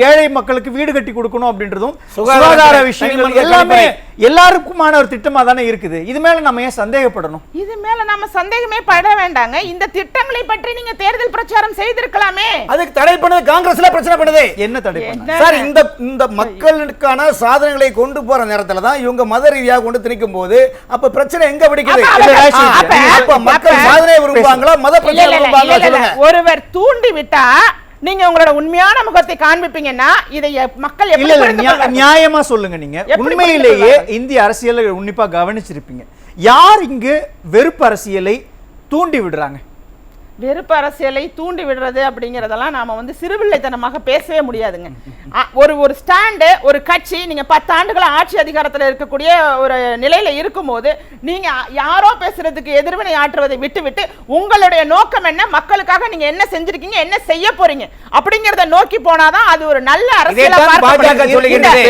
ஏழை மக்களுக்கு வீடு கட்டி கொடுக்கணும் அப்படின்றதும் சுகாதார சுகாதார விஷயங்கள் தனிமனித எல்லாமே கழிப்பறை. எல்லாருக்குமான ஒரு திட்டமா தானே இருக்குது. இது மேல நம்ம ஏன் சந்தேகப்படணும்? இது மேல நம்ம சந்தேகமே பட வேண்டாங்க. இந்த திட்டங்களை பற்றி நீங்க தேர்தல் பிரச்சாரம் செய்திருக்கலாமே. அதுக்கு தடை பண்ணது காங்கிரஸ்ல பிரச்சனை பண்ணுது. என்ன தடை பண்ண? என்ன? சார் இந்த மக்களுக்கான சாதனைகளை கொண்டு போற நேரத்துல தான் இவங்க மத ரீதியாக கொண்டு திணிக்கும் போது அப்ப பிரச்சனை எங்க வெடிக்குது? அப்ப மக்கள் சாதனையை விரும்புவாங்களா மத இல்ல, பிரச்சனை இல்ல, இல்ல, விரும்புவாங்களா இல்ல, இல்ல. சொல்லுங்க. ஒருவர் தூண்டி விட்டா நீங்க உங்களோட உண்மையான முகத்தை காண்பிப்பீங்கன்னா இதை மக்கள் இல்ல எப்படி இல்ல புரிந்து கொள்வார்கள்? நியாயமா சொல்லுங்க. நீங்க எப்படி உண்மையிலேயே புரிந்து இந்திய அரசியலை உன்னிப்பா கவனிச்சிருப்பீங்க. யார் இங்கு வெறுப்பு அரசியலை தூண்டி விடுறாங்க? வெறுப்பு அரசியலை தூண்டி விடுறது அப்படிங்கறதெல்லாம் நாம வந்து சிறுபிள்ளைத்தனமாக பேசவே முடியாதுங்க. ஒரு ஸ்டாண்டு, ஒரு கட்சி நீங்க 10 ஆண்டுகள் ஆட்சி அதிகாரத்தில் இருக்கக்கூடிய ஒரு நிலையில இருக்கும்போது நீங்க யாரோ பேசுறதுக்கு எதிர்வினை ஆற்றுவதை விட்டுவிட்டு உங்களுடைய நோக்கம் என்ன, மக்களுக்காக நீங்க என்ன செஞ்சிருக்கீங்க, என்ன செய்ய போறீங்க அப்படிங்கறத நோக்கி போனாதான் அது ஒரு நல்ல அரசியலா இதைத்தான் பாஜக சொல்லுகின்றது.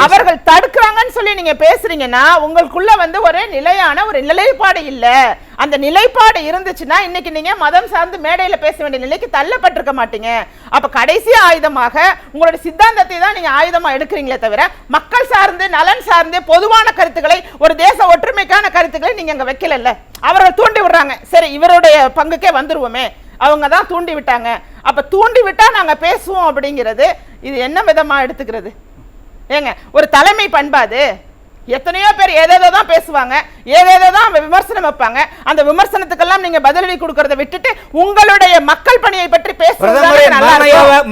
அவர்கள் தடுக்கிறாங்கன்னு சொல்லி நீங்க பேசுறீங்கன்னா உங்களுக்குள்ள வந்து ஒரு நிலையான ஒரு நிலைப்பாடு இல்ல. அந்த நிலைப்பாடு இருந்துச்சுன்னா இன்னைக்கு நீங்க மதம் சார்ந்து மேடையில பேச வேண்டிய நிலைக்கு தள்ளப்பட்டிருக்க மாட்டீங்க. அப்ப கடைசி ஆயுதமாக உங்களுடைய சித்தாந்தத்தை தான் நீங்க ஆயுதமா எடுக்கிறீங்களே தவிர மக்கள் சார்ந்து நலன் சார்ந்து பொதுவான கருத்துக்களை, ஒரு தேச ஒற்றுமைக்கான கருத்துக்களை நீங்க அங்க வைக்கல. அவர்கள் தூண்டி விடுறாங்க. சரி, இவருடைய பங்குக்கே வந்துருவோமே, அவங்க தான் தூண்டி விட்டாங்க, அப்ப தூண்டி விட்டா நாங்க பேசுவோம் அப்படிங்கிறது இது என்ன விதமா எடுத்துக்கிறது? ஏங்க, ஒரு தலைமை பண்பாது. எத்தனையோ பேர் ஏதேதோ தான் பேசுவாங்க, ஏதேதோ தான் விமர்சனம் வைப்பாங்க. அந்த விமர்சனத்துக்கெல்லாம் நீங்க பதிலடி கொடுக்கறத விட்டுட்டு உங்களுடைய மக்கள் பணியை பற்றி பேசுறது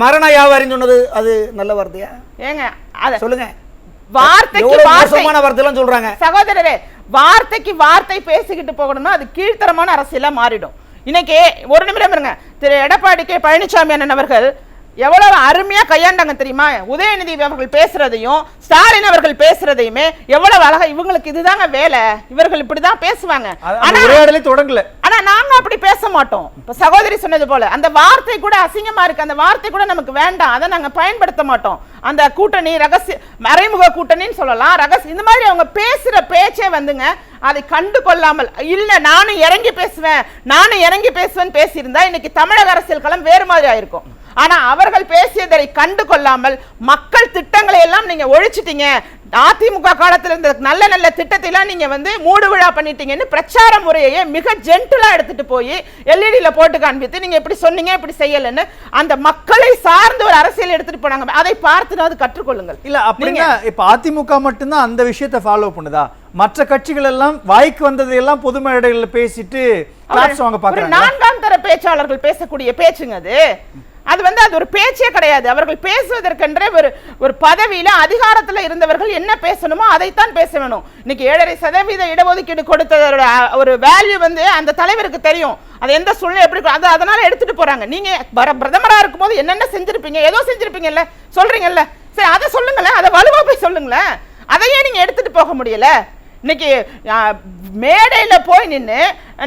மரண வியாபாரின்னு சொன்னது அது நல்ல வார்த்தையா? ஏங்க, அத சொல்லுங்க. வார்த்தைக்கு வார்த்தை சொல்றாங்க. சகோதரரே, வார்த்தைக்கு வார்த்தை பேசிக்கிட்டு போகணும்னா அது கீழ்த்தரமான அரசியலா மாறிடும். இன்னைக்கு ஒரு நிமிடம் இருங்க. திரு எடப்பாடி கே பழனிசாமி அண்ணன் அவர்கள் எவ்வளவு அருமையா கையாண்டாங்க தெரியுமா? உதயநிதி அவர்கள் பேசுறதையும் ஸ்டாலின் அவர்கள் பேசுறதையுமே எவ்வளவு அழகா. இவங்களுக்கு இதுதாங்க வேலை, இவர்கள் இப்படிதான் பேசுவாங்க. தொடங்கல. ஆனா நாங்க அப்படி பேச மாட்டோம். இப்ப சகோதரி சொன்னது போல அந்த வார்த்தை கூட அசிங்கமா இருக்கு, அந்த வார்த்தை கூட நமக்கு வேண்டாம், அதை நாங்க பயன்படுத்த மாட்டோம். அந்த கூட்டணி ரகசிய மறைமுக கூட்டணின்னு சொல்லலாம், ரகசிய இந்த மாதிரி அவங்க பேசுற பேச்சே வந்துங்க அதை கண்டு கொள்ளாமல் இல்ல நானும் இறங்கி பேசுவேன் பேசியிருந்தா இன்னைக்கு தமிழக அரசியல் களம் வேறு மாதிரி ஆயிருக்கும். ஆனா அவர்கள் பேசியதை கண்டு கொள்ளாமல் மக்கள் திட்டங்களை எல்லாம் நீங்க ஒழிச்சிட்டீங்க, அதிமுக காலத்துல இருந்த நல்ல நல்ல திட்டத்தை எல்லாம் நீங்க வந்து மூடு விழா பண்ணிட்டீங்கன்னு பிரச்சார முறையை மிக ஜென்டிலா எடுத்துட்டு போய் எல்இடில போட்டு காண்பித்து நீங்க இப்படி சொன்னீங்க இப்படி செய்யலன்னு அந்த மக்களை சார்ந்து ஒரு அரசியல் எடுத்துட்டு போனாங்க. அதை பார்த்து கற்றுக்கொள்ளுங்கள். இல்ல அப்படின்னா இப்ப அதிமுக மட்டும்தான் அந்த விஷயத்தை ஃபாலோ பண்ணுதா? மற்ற கட்சிகள் எல்லாம் வாய்க்கு வந்ததை எல்லாம் பொது மேடைகளில் பேசிட்டு நான்காம் தர பேச்சாளர்கள் பேசக்கூடிய பேச்சுங்க அது வந்து அது ஒரு பேச்சே கிடையாது. அவர்கள் பேசுவதற்கென்றே ஒரு பதவியில அதிகாரத்துல இருந்தவர்கள் என்ன பேசணுமோ அதைத்தான் பேச வேணும். இன்னைக்கு 7.5% இடஒதுக்கீடு கொடுத்த ஒரு வேல்யூ வந்து அந்த தலைவருக்கு தெரியும். அது எந்த சூழ்நிலை எப்படி அதனால எடுத்துட்டு போறாங்க. நீங்க பிரதமரா இருக்கும்போது என்னென்ன செஞ்சிருப்பீங்க, ஏதோ செஞ்சிருப்பீங்கல்ல, சொல்றீங்கல்ல, சரி அதை சொல்லுங்களேன், அதை வலுவா போய் சொல்லுங்களேன். அதையே நீங்க எடுத்துட்டு போக முடியல. இன்னைக்கு மேடையில போய் நின்னு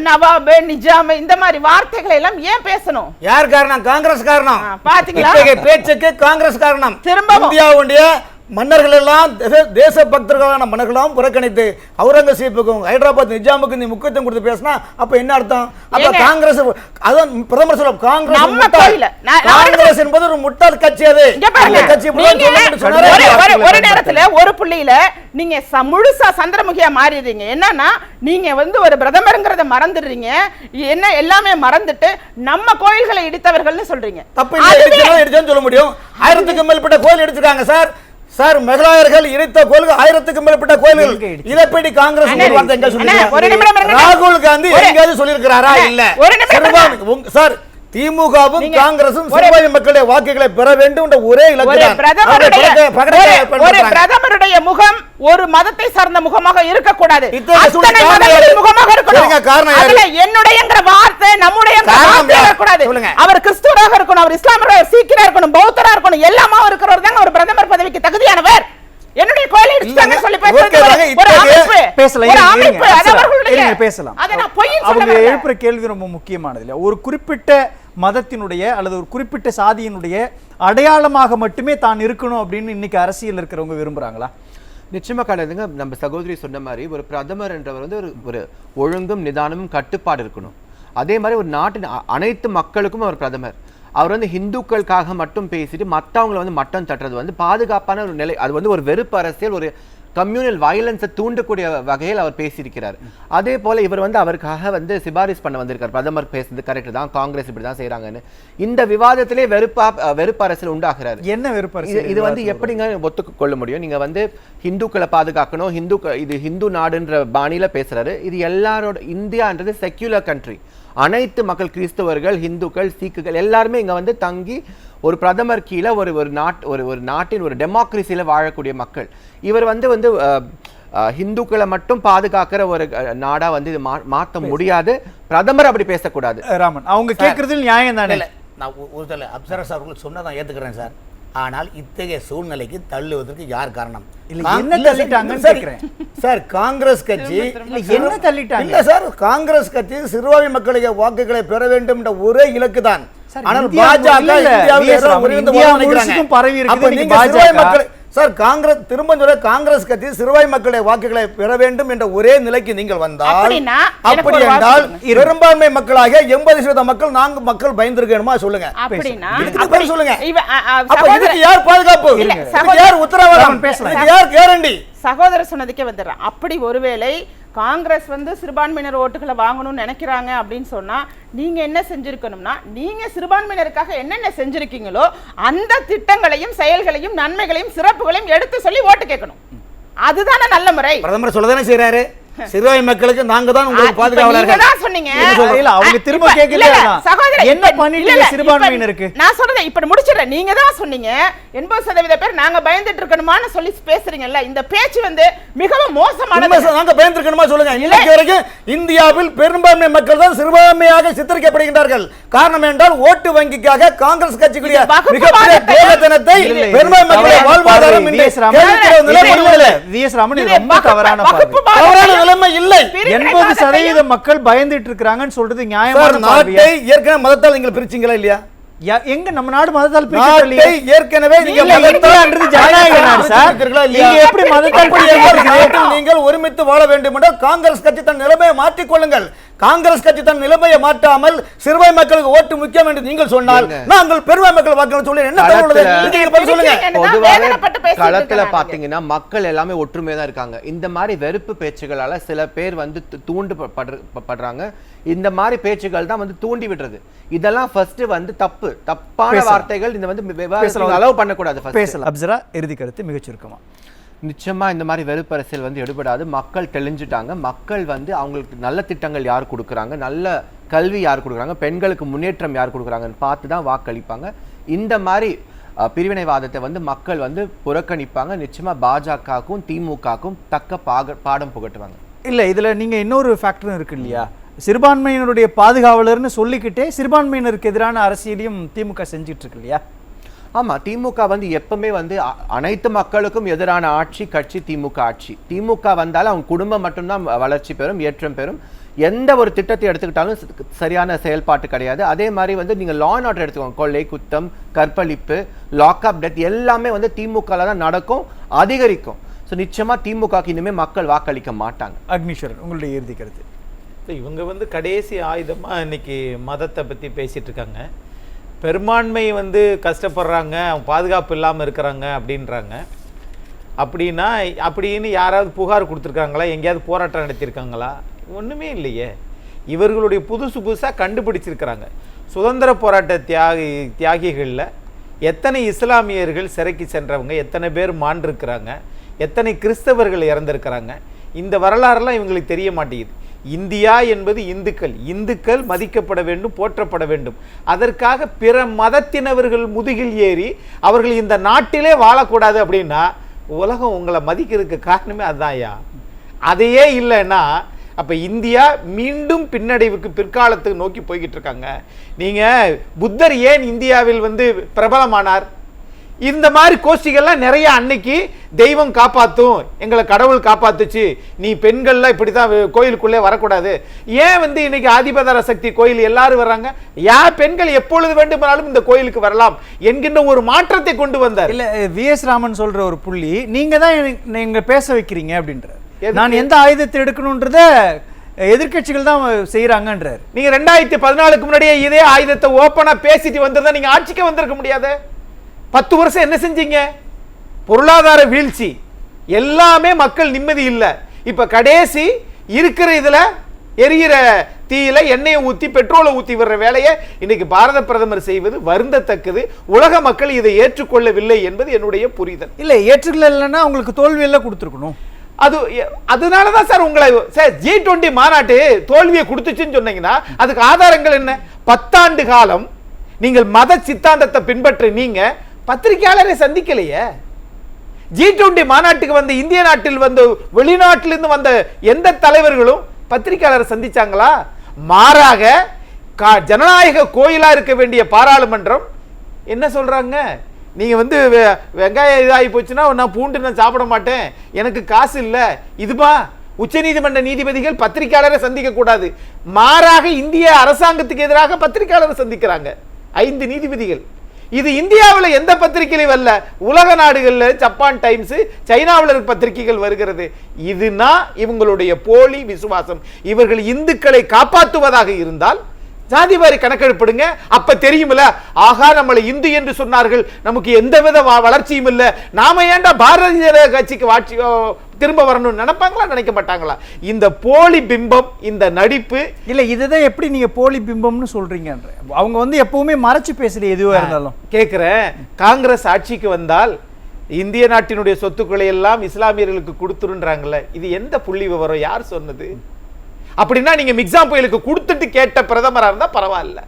நவாப் நிஜாம் இந்த மாதிரி வார்த்தைகளை எல்லாம் ஏன் பேசணும்? யார் காரணம்? காங்கிரஸ் காரணம். பாத்தீங்களா? பேச்சுக்கு காங்கிரஸ் காரணம். திரும்ப இந்தியாவுடைய மன்னர்கள் எல்லாம் தேச பக்தர்களான மன்னர்களாம் புறக்கணித்து அவுரங்கசீப்புக்கும் ஹைதராபாத் நிஜாமுக்கு நீ முக்கியத்துவம் கொடுத்து பேசினா அப்ப என்ன அர்த்தம்? அப்ப காங்கிரஸ் அதான் பிரதமர் சொல்ல காங்கிரஸ் என்பது ஒரு முட்டாள் கட்சி. அது கட்சி ஒரு நேரத்துல ஒரு புள்ளியில நீங்க முழுசா சந்திரமுகியா மாறிடுறீங்க. என்னன்னா நீங்க வந்து ஒரு பிரதமர்ங்கிறத மறந்துடுறீங்க, என்ன எல்லாமே மறந்துட்டு நம்ம கோயில்களை இடித்தவர்கள்னு சொல்றீங்க. தப்பு இடிச்சேன்னு சொல்ல முடியும். 1000க்கும் மேற்பட்ட கோயில் இடிச்சிருக்காங்க சார். சார், முகலாயர்கள் இடித்த கோயில்கள் 1000க்கும் மேற்பட்ட கோயில்கள். இதைப்படி காங்கிரஸ் ராகுல் காந்தி எங்கேயாவது சொல்லியிருக்கிறாரா? இல்ல சார். திமுகவும் காங்கிரசும் சிறுபான்மை மக்களுடைய வாக்குகளை பெற வேண்டும் என்ற ஒரே இலக்கு. பிரதமருடைய முகம் ஒரு மதத்தை சார்ந்த முகமாக இருக்கக்கூடாது, முகமாக இருக்கணும். என்னுடைய வார்த்தை நம்முடைய அவர் கிறிஸ்துவராக இருக்கணும், அவர் இஸ்லாமியராக, சீக்கியரா இருக்கணும், பௌத்தரா இருக்கணும், எல்லாமா இருக்கிறவர் தான் ஒரு பிரதமர் பதவிக்கு தகுதியானவர். என்னுடைய கோயிலை இடிச்சாங்க சொல்லி அவங்க எழுப்புற கேள்வி ரொம்ப முக்கியமானது இல்ல. ஒரு குறிப்பிட்ட மதத்தினுடைய அல்லது ஒரு குறிப்பிட்ட சாதியினுடைய அடையாளமாக மட்டுமே தான் இருக்கணும் அப்படின்னு இன்னைக்கு அரசியல் இருக்கிறவங்க விரும்புறாங்களா? நிச்சயமா கிடையாதுங்க. நம்ம சகோதரி சொன்ன மாதிரி ஒரு பிரதமர் என்றவர் வந்து ஒரு ஒழுங்கும் நிதானமும் கட்டுப்பாடு இருக்கணும். அதே மாதிரி ஒரு நாட்டின் அனைத்து மக்களுக்கும் அவர் பிரதமர். அவர் வந்து ஹிந்துக்களுக்காக மட்டும் பேசிட்டு மற்றவங்களை வந்து மட்டம் தட்டுறது வந்து பாதுகாப்பான ஒரு நிலை. அது வந்து ஒரு வெறுப்பு அரசியல், ஒரு கம்யூனல் வயலன்ஸை தூண்டக்கூடிய வகையில் அவர் பேசியிருக்கிறார். அதே போல இவர் வந்து அவருக்காக வந்து சிபாரிசு பண்ண வந்திருக்கார். பிரதமர் பேசுறது கரெக்ட் தான், காங்கிரஸ் இப்படி தான் செய்யறாங்கன்னு. இந்த விவாதத்திலே வெறுப்பு அரசியல் உண்டாகிறாரு. என்ன வெறுப்பு அரசியல்? இது வந்து எப்படிங்க ஒத்துக்கொள்ள முடியும்? நீங்க வந்து ஹிந்துக்களை பாதுகாக்கணும், இது ஹிந்து நாடுன்ற பாணியில பேசுறாரு. இது எல்லாரோட, இந்தியான்றது செக்யூலர் கண்ட்ரி, அனைத்து மக்கள், கிறிஸ்தவர்கள், இந்துக்கள், சீக்குகள் எல்லாருமே இங்க வந்து தங்கி ஒரு பிரதமர் கீழே ஒரு நாட்டின் ஒரு டெமோக்ரஸியில வாழக்கூடிய மக்கள். இவர் வந்து ஹிந்துக்களை மட்டும் பாதுகாக்கிற ஒரு நாடா வந்து இது மாற்ற முடியாது. பிரதமர் அப்படி பேசக்கூடாது. ராமன், அவங்க கேட்கறதில் நியாயம் தானே? நான் ஒரு அப்சரஸ் அவர்கள் சொன்னதான் ஏத்துக்கிறேன் சார். ஆனால் இத்தகைய சூழ்நிலைக்கு தள்ளுவதற்கு யார் காரணம்? என்ன தள்ளிட்டாங்கன்னு கேக்குறேன் சார். காங்கிரஸ் கட்சி என்ன தள்ளிட்டாங்க? இல்ல சார், காங்கிரஸ் கட்சி சிறுபான்மை மக்களுடைய வாக்குகளை பெற வேண்டும் என்ற ஒரே இலக்கு தான். ஆனால் பாஜக சார் காங்கிரஸ் திரும்ப சொல்ல, காங்கிரஸ் கட்சி சிறுபான்மை மக்களுடைய வாக்குகளை பெற வேண்டும் என்ற ஒரே நிலைக்கு நீங்கள் வந்தால், அப்படி என்றால் பெரும்பான்மை மக்களாக 80% மக்கள் மக்கள் பயந்திருக்கணுமா சொல்லுங்க. சொல்லுங்க. யார் பாதுகாப்பு, யார் உத்தரவாதம், யார் கேரண்டி? சகோதரர் சொன்னதுக்கே வந்துடுறேன். அப்படி ஒருவேளை காங்கிரஸ் வந்து சிறுபான்மையினர் ஓட்டுகளை வாங்கணும்னு நினைக்கிறாங்க அப்படின்னு சொன்னா, நீங்க என்ன செஞ்சிருக்கணும்னா, நீங்க சிறுபான்மையினருக்காக என்னென்ன செஞ்சிருக்கீங்களோ அந்த திட்டங்களையும் செயல்களையும் நன்மைகளையும் சிறப்புகளையும் எடுத்து சொல்லி ஓட்டு கேட்கணும். அதுதானே நல்ல முறை. பிரதமர் சொல்லதானே செய்யறாரு, சிறுபான்மை மக்களுக்கு நாங்க தான் உங்களுக்கு பாதுகாவலர்கள் சொன்னீங்க. அவங்க திரும்ப கேக்குறாங்க என்ன பண்ணிட்டீங்க சிறுபான்மையினருக்கு? நான் சொல்றேன் இப்ப முடிச்சிடுறேன். நீங்க தான் சொன்னீங்க 80% பேர் நாங்க பயந்துட்டு இருக்கணுமான்னு சொல்லி பேசுறீங்கல்ல, இந்த பேச்சு வந்து மிகவும் மோசமானது. நாங்க பயந்துருக்கணுமா சொல்லுங்க. இன்னைக்கு வரைக்கும் இந்தியாவில் பெரும்பான்மை மக்கள் தான் சிறுபான்மையாக சித்தரிக்கப்படுகின்றார்கள். காரணம் என்றால் ஓட்டு வங்கிக்காக காங்கிரஸ் கட்சிக்குரிய மிகப்பெரிய தேவதனத்தை பெரும்பான்மை மக்களுடைய வாழ்வாதாரம் தவறான இல்லை. 80% மக்கள் பயந்துட்டு இருக்காங்கன்னு சொல்றது நியாயமான நாட்டை ஏற்கனவே மதத்தால் நீங்கள் பிரிச்சீங்களா இல்லையா? எங்க நம்ம நாடு மதத்தால் ஏற்கனவே நீங்கள் ஒருமித்து வாழ வேண்டும் என்றால் காங்கிரஸ் கட்சி தன் நிலைமையை மாற்றிக் கொள்ளுங்கள். காங்கிரஸ் கட்சி தன் நிலைமையை மாற்றாமல் சிறுபான்மை மக்களுக்கு ஓட்டு முக்கியம் என்று நீங்கள் சொன்னால், நாங்கள் பெரும்பான்மை மக்கள் வாக்கு சொல்லி என்ன சொல்லுங்க. களத்துல பாத்தீங்கன்னா மக்கள் எல்லாமே ஒற்றுமையா தான் இருக்காங்க. இந்த மாதிரி வெறுப்பு பேச்சுகளால சில பேர் வந்து தூண்டுபடுறாங்க. இந்த மாதிரி பேச்சுகள் தான் வந்து தூண்டி விடுறது. இதெல்லாம் ஃபர்ஸ்ட் வந்து தப்பான வார்த்தைகள். இந்த வந்து அலோவ் பண்ணக்கூடாது. பேசலாம். அப்சரா, இறுதி கருத்து மிகச் சுருக்கமா. நிச்சயமா இந்த மாதிரி வெறுப்பு அரசியல் வந்து எடுபடாது. மக்கள் தெளிஞ்சுட்டாங்க. மக்கள் வந்து அவங்களுக்கு நல்ல திட்டங்கள் யார் கொடுக்குறாங்க, நல்ல கல்வி யார் கொடுக்குறாங்க, பெண்களுக்கு முன்னேற்றம் யார் கொடுக்குறாங்கன்னு பார்த்து தான் வாக்களிப்பாங்க. இந்த மாதிரி பிரிவினைவாதத்தை வந்து மக்கள் வந்து புறக்கணிப்பாங்க. நிச்சயமா பாஜகவுக்கும் திமுகவுக்கும் தக்க பாடம் புகட்டுவாங்க. இல்ல, இதுல நீங்க இன்னொரு ஃபேக்டரும் இருக்கு இல்லையா? சிறுபான்மையினருடைய பாதுகாவலர்னு சொல்லிக்கிட்டே சிறுபான்மையினருக்கு எதிரான அரசியலையும் திமுக செஞ்சுட்டு இருக்கு இல்லையா? ஆமா, திமுக வந்து எப்பவுமே வந்து அனைத்து மக்களுக்கும் எதிரான ஆட்சி கட்சி திமுக ஆட்சி. திமுக வந்தாலும் அவங்க குடும்பம் மட்டும்தான் வளர்ச்சி பெறும், ஏற்றம் பெறும். எந்த ஒரு திட்டத்தை எடுத்துக்கிட்டாலும் சரியான செயல்பாட்டு கிடையாது. அதே மாதிரி வந்து நீங்க லா அண்ட் ஆர்டர் எடுத்துக்கோங்க, கொள்ளை, குத்தம், கற்பழிப்பு, லாக்அப் டெத் எல்லாமே வந்து திமுக தான் நடக்கும், அதிகரிக்கும். ஸோ நிச்சயமா திமுகக்கு இனிமே மக்கள் வாக்களிக்க மாட்டாங்க. அக்னீஸ்வரன், உங்களுடைய இறுதி கருத்து. இவங்க வந்து கடைசி ஆயுதமா இன்னைக்கு மதத்தை பத்தி பேசிட்டு இருக்காங்க. பெரும்பான்மை வந்து கஷ்டப்படுறாங்க, அவங்க பாதுகாப்பு இல்லாமல் இருக்கிறாங்க அப்படின்றாங்க. அப்படின்னு யாராவது புகார் கொடுத்துருக்காங்களா? எங்கேயாவது போராட்டம் நடத்தியிருக்காங்களா? ஒன்றுமே இல்லையே. இவர்களுடைய புதுசாக கண்டுபிடிச்சிருக்கிறாங்க. சுதந்திர போராட்ட தியாகிகளில் எத்தனை இஸ்லாமியர்கள் சிறைக்கு சென்றவங்க, எத்தனை பேர் மாண்டிருக்கிறாங்க, எத்தனை கிறிஸ்தவர்கள் இறந்திருக்கிறாங்க, இந்த வரலாறுலாம் இவங்களுக்கு தெரிய மாட்டேங்குது. இந்தியா என்பது இந்துக்கள் மதிக்கப்பட வேண்டும், போற்றப்பட வேண்டும். அதற்காக பிற மதத்தினவர்கள் முதுகில் ஏறி அவர்கள் இந்த நாட்டிலே வாழக்கூடாது அப்படின்னா உலகம் உங்களை மதிக்கிறதுக்கு காரணமே அதுதான்யா. அதையே இல்லைன்னா அப்ப இந்தியா மீண்டும் பின்னடைவுக்கு, பிற்காலத்துக்கு நோக்கி போய்கிட்டு இருக்காங்க. நீங்க புத்தர் ஏன் இந்தியாவில் வந்து பிரபலமானார்? இந்த மாதிரி கோஷ்டிகள்லாம் நிறைய அன்னைக்கு தெய்வம் காப்பாற்றும், எங்களை கடவுள் காப்பாத்துச்சு, நீ பெண்கள்லாம் இப்படிதான் கோயிலுக்குள்ளே வரக்கூடாது. ஏன் வந்து இன்னைக்கு ஆதிபதர சக்தி கோயில் எல்லாரும் வர்றாங்க? பெண்கள் எப்பொழுது வேண்டுமானாலும் இந்த கோயிலுக்கு வரலாம் என்கின்ற ஒரு மாற்றத்தை கொண்டு வந்தார். இல்ல, வி.எஸ். ராமன் சொல்ற ஒரு புள்ளி, நீங்க தான் நீங்க பேச வைக்கிறீங்க அப்படின்ற. நான் எந்த ஆயுதத்தை எடுக்கணும்ன்றத எதிர்க்கட்சிகள் தான் செய்யறாங்கன்றார். நீங்க 2014க்கு முன்னாடியே இதே ஆயுதத்தை ஓப்பனா பேசிட்டு வந்திருந்தா நீங்க ஆட்சிக்கு வந்திருக்க முடியாது. 10 வருஷம் என்ன செஞ்சீங்க? பொருளாதார வீழ்ச்சி, எல்லாமே மக்கள் நிம்மதி இல்ல. இப்ப கடைசி இருக்கிற இதுல எரிகிற தீயில எண்ணெயை ஊத்தி பெட்ரோலை ஊத்தி வர்ற வேலையை இன்னைக்கு பாரத பிரதமர் செய்வது வருந்தத்தக்கது. உலக மக்கள் இதை ஏற்றுக்கொள்ளவில்லை என்பது என்னுடைய புரிதல். இல்ல ஏற்றுக்கொள்ளலைன்னா உங்களுக்கு தோல்வி எல்லாம் கொடுத்துருக்கணும். அதனாலதான் சார் உங்களை சார் G20 மாநாட்டு தோல்வியை கொடுத்துச்சுன்னு சொன்னீங்கன்னா அதுக்கு ஆதாரங்கள் என்ன? 10 ஆண்டு காலம் நீங்கள் மத சித்தாந்தத்தை பின்பற்ற நீங்க பத்திரிகையாளரை சந்திக்கலையே. G20 மாநாட்டுக்கு வந்த இந்திய நாட்டில் வந்து வெளிநாட்டிலிருந்து வந்த எந்த தலைவர்களும் பத்திரிகையாளரை சந்திச்சாங்களா? மாறாக ஜனநாயக கோயிலா இருக்க வேண்டிய பாராளுமன்றம் என்ன சொல்றாங்க? நீங்க வந்து வெங்காயம் இதாகி போச்சுன்னா நான் பூண்டு நான் சாப்பிட மாட்டேன், எனக்கு காசு இல்ல. இதுமா உச்சநீதிமன்ற நீதிபதிகள் பத்திரிகையாளரை சந்திக்க கூடாது. மாறாக இந்திய அரசாங்கத்துக்கு எதிராக பத்திரிகையாளரை சந்திக்கிறாங்க 5 நீதிபதிகள். இது இந்தியாவில் எந்த பத்திரிகையிலும் வரல. உலக நாடுகள்ல ஜப்பான் டைம்ஸ், சைனாவில் இருக்க பத்திரிகைகள் வருகிறது. இதுனா இவங்களுடைய போலி விசுவாசம். இவர்கள் இந்துக்களை காப்பாற்றுவதாக இருந்தால் ஜாதிவாரி கணக்கெடுப்படுங்க, அப்ப தெரியுமில்ல. ஆகா, நம்மளை இந்து என்று சொன்னார்கள், நமக்கு எந்தவித வளர்ச்சியும் இல்ல, நாம ஏன்டா பாரதிய ஜனதா கட்சிக்கு திரும்ப வரணும்னு நினைப்பாங்களா? நினைக்க மாட்டாங்களா? இந்த போலி பிம்பம், இந்த நடிப்பு இல்ல. இதுதான் எப்படி நீங்க போலி பிம்பம்னு சொல்றீங்க? அவங்க வந்து எப்பவுமே மறைச்சு பேசல எதுவா இருந்தாலும். கேட்கிறேன், காங்கிரஸ் ஆட்சிக்கு வந்தால் இந்திய நாட்டினுடைய சொத்துக்களை எல்லாம் இஸ்லாமியர்களுக்கு கொடுத்துருன்றாங்கல்ல, இது எந்த புள்ளி விவரம்? யார் சொன்னது? அப்படின்னா நீங்க மிக்ஸாம் புயலுக்கு கொடுத்துட்டு கேட்ட பிரதமரா இருந்தா பரவாயில்ல.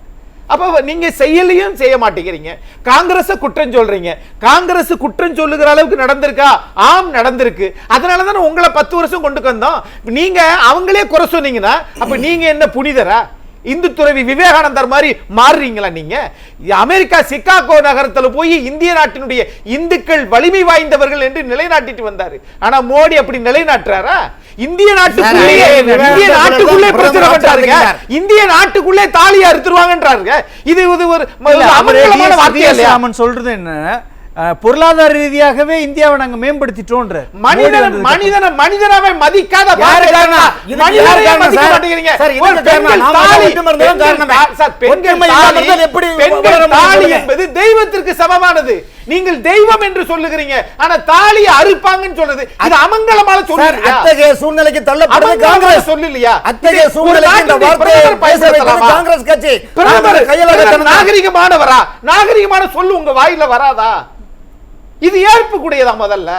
அப்ப நீங்க செய்யலையும் செய்ய மாட்டேங்கிறீங்க. காங்கிரஸ் குற்றம் சொல்றீங்க. காங்கிரஸ் குற்றம் சொல்லுகிற அளவுக்கு நடந்திருக்கா? ஆம், நடந்திருக்கு. அதனாலதான் உங்களை 10 வருஷம் கொண்டு வந்தோம். நீங்க அவங்களே குறை சொன்னீங்கன்னா அப்ப நீங்க என்ன புனிதரா? இந்து துறவி விவேகானந்தர் மாதிரி மாறுறீங்களா நீங்க? அமெரிக்கா சிகாகோ நகரத்தில் போய் இந்திய நாட்டினுடைய இந்துக்கள் வலிமை வாய்ந்தவர்கள் என்று நிலைநாட்டிட்டு வந்தாரு. ஆனா மோடி அப்படி நிலைநாட்டுறாரா? இந்திய நாட்டுக்குள்ளே பிரச்சனை பண்றாருங்க. இந்திய நாட்டுக்குள்ளே தாலியை அறுத்துருவாங்கன்றாருங்க. இது ஒரு அமர்க்கலமான வார்த்தை இல்லையா? சொல்றது என்ன? பொருளாதார ரீதியாகவே இந்தியாவை நாங்க மேம்படுத்திட்டோம்ன்ற மனிதனாவே மதிக்காத என்பது தெய்வத்திற்கு சமமானது. நீங்கள் தெய்வம் என்று சொல்லுகிறீங்க, ஆனா தாலியை அறுப்பாங்கன்னு சொல்றது இது அமங்கலமான சொல்லுங்க. அத்தகைய சூழ்நிலைக்கு தள்ளப்படுது காங்கிரஸ் சொல்லலையா? அத்தகைய சூழ்நிலைக்கு இந்த வார்த்தையை பேசலாம் காங்கிரஸ் கட்சி. நாகரிகமானவரா? நாகரிகமான சொல்லு உங்க வாயில வராதா? இது ஏற்புக்கூடியதா? முதல்ல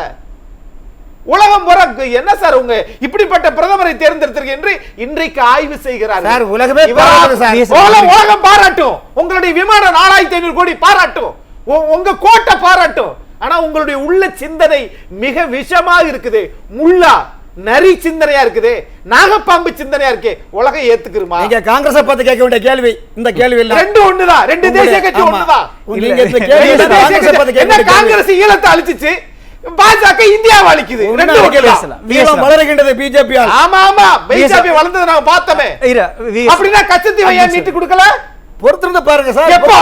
உலகம் பூரா என்ன சார் உங்க இப்படிப்பட்ட பிரதமரை தேர்ந்தெடுத்திருக்க என்று இன்றைக்கு ஆய்வு செய்கிறார். உலகம் பாராட்டும், உங்களுடைய விமானம் 4500 கோடி பாராட்டும், உங்க கோட்டை பாராட்டும். ஆனா உங்களுடைய உள்ள சிந்தனை மிக விஷமா இருக்குது. முள்ளா நரி சிந்தனையா இருக்குது, நாகப்பாம்பு சிந்தனையா இருக்கு. உலகம் ஏத்துக்குமா? நீங்க காங்கிரஸ் பார்த்து கேட்க வேண்டிய கேள்வி இந்த கேள்வி இல்ல. ரெண்டு ஒண்ணுதான், ரெண்டு தேசிய கட்சி ஒண்ணுதான். காங்கிரஸ் ஈழத்தை அழிச்சிச்சு, பாஜக இந்தியாவை அழிக்குது. வளர்கின்றது பிஜேபி. ஆமா ஆமா, பிஜேபி வளர்ந்தது நாங்க பார்த்தோமே. அப்படின்னா கச்சத்தீவை நீட்டு கொடுக்கல? பொறுத்திருந்து பாருங்க சார். எப்போ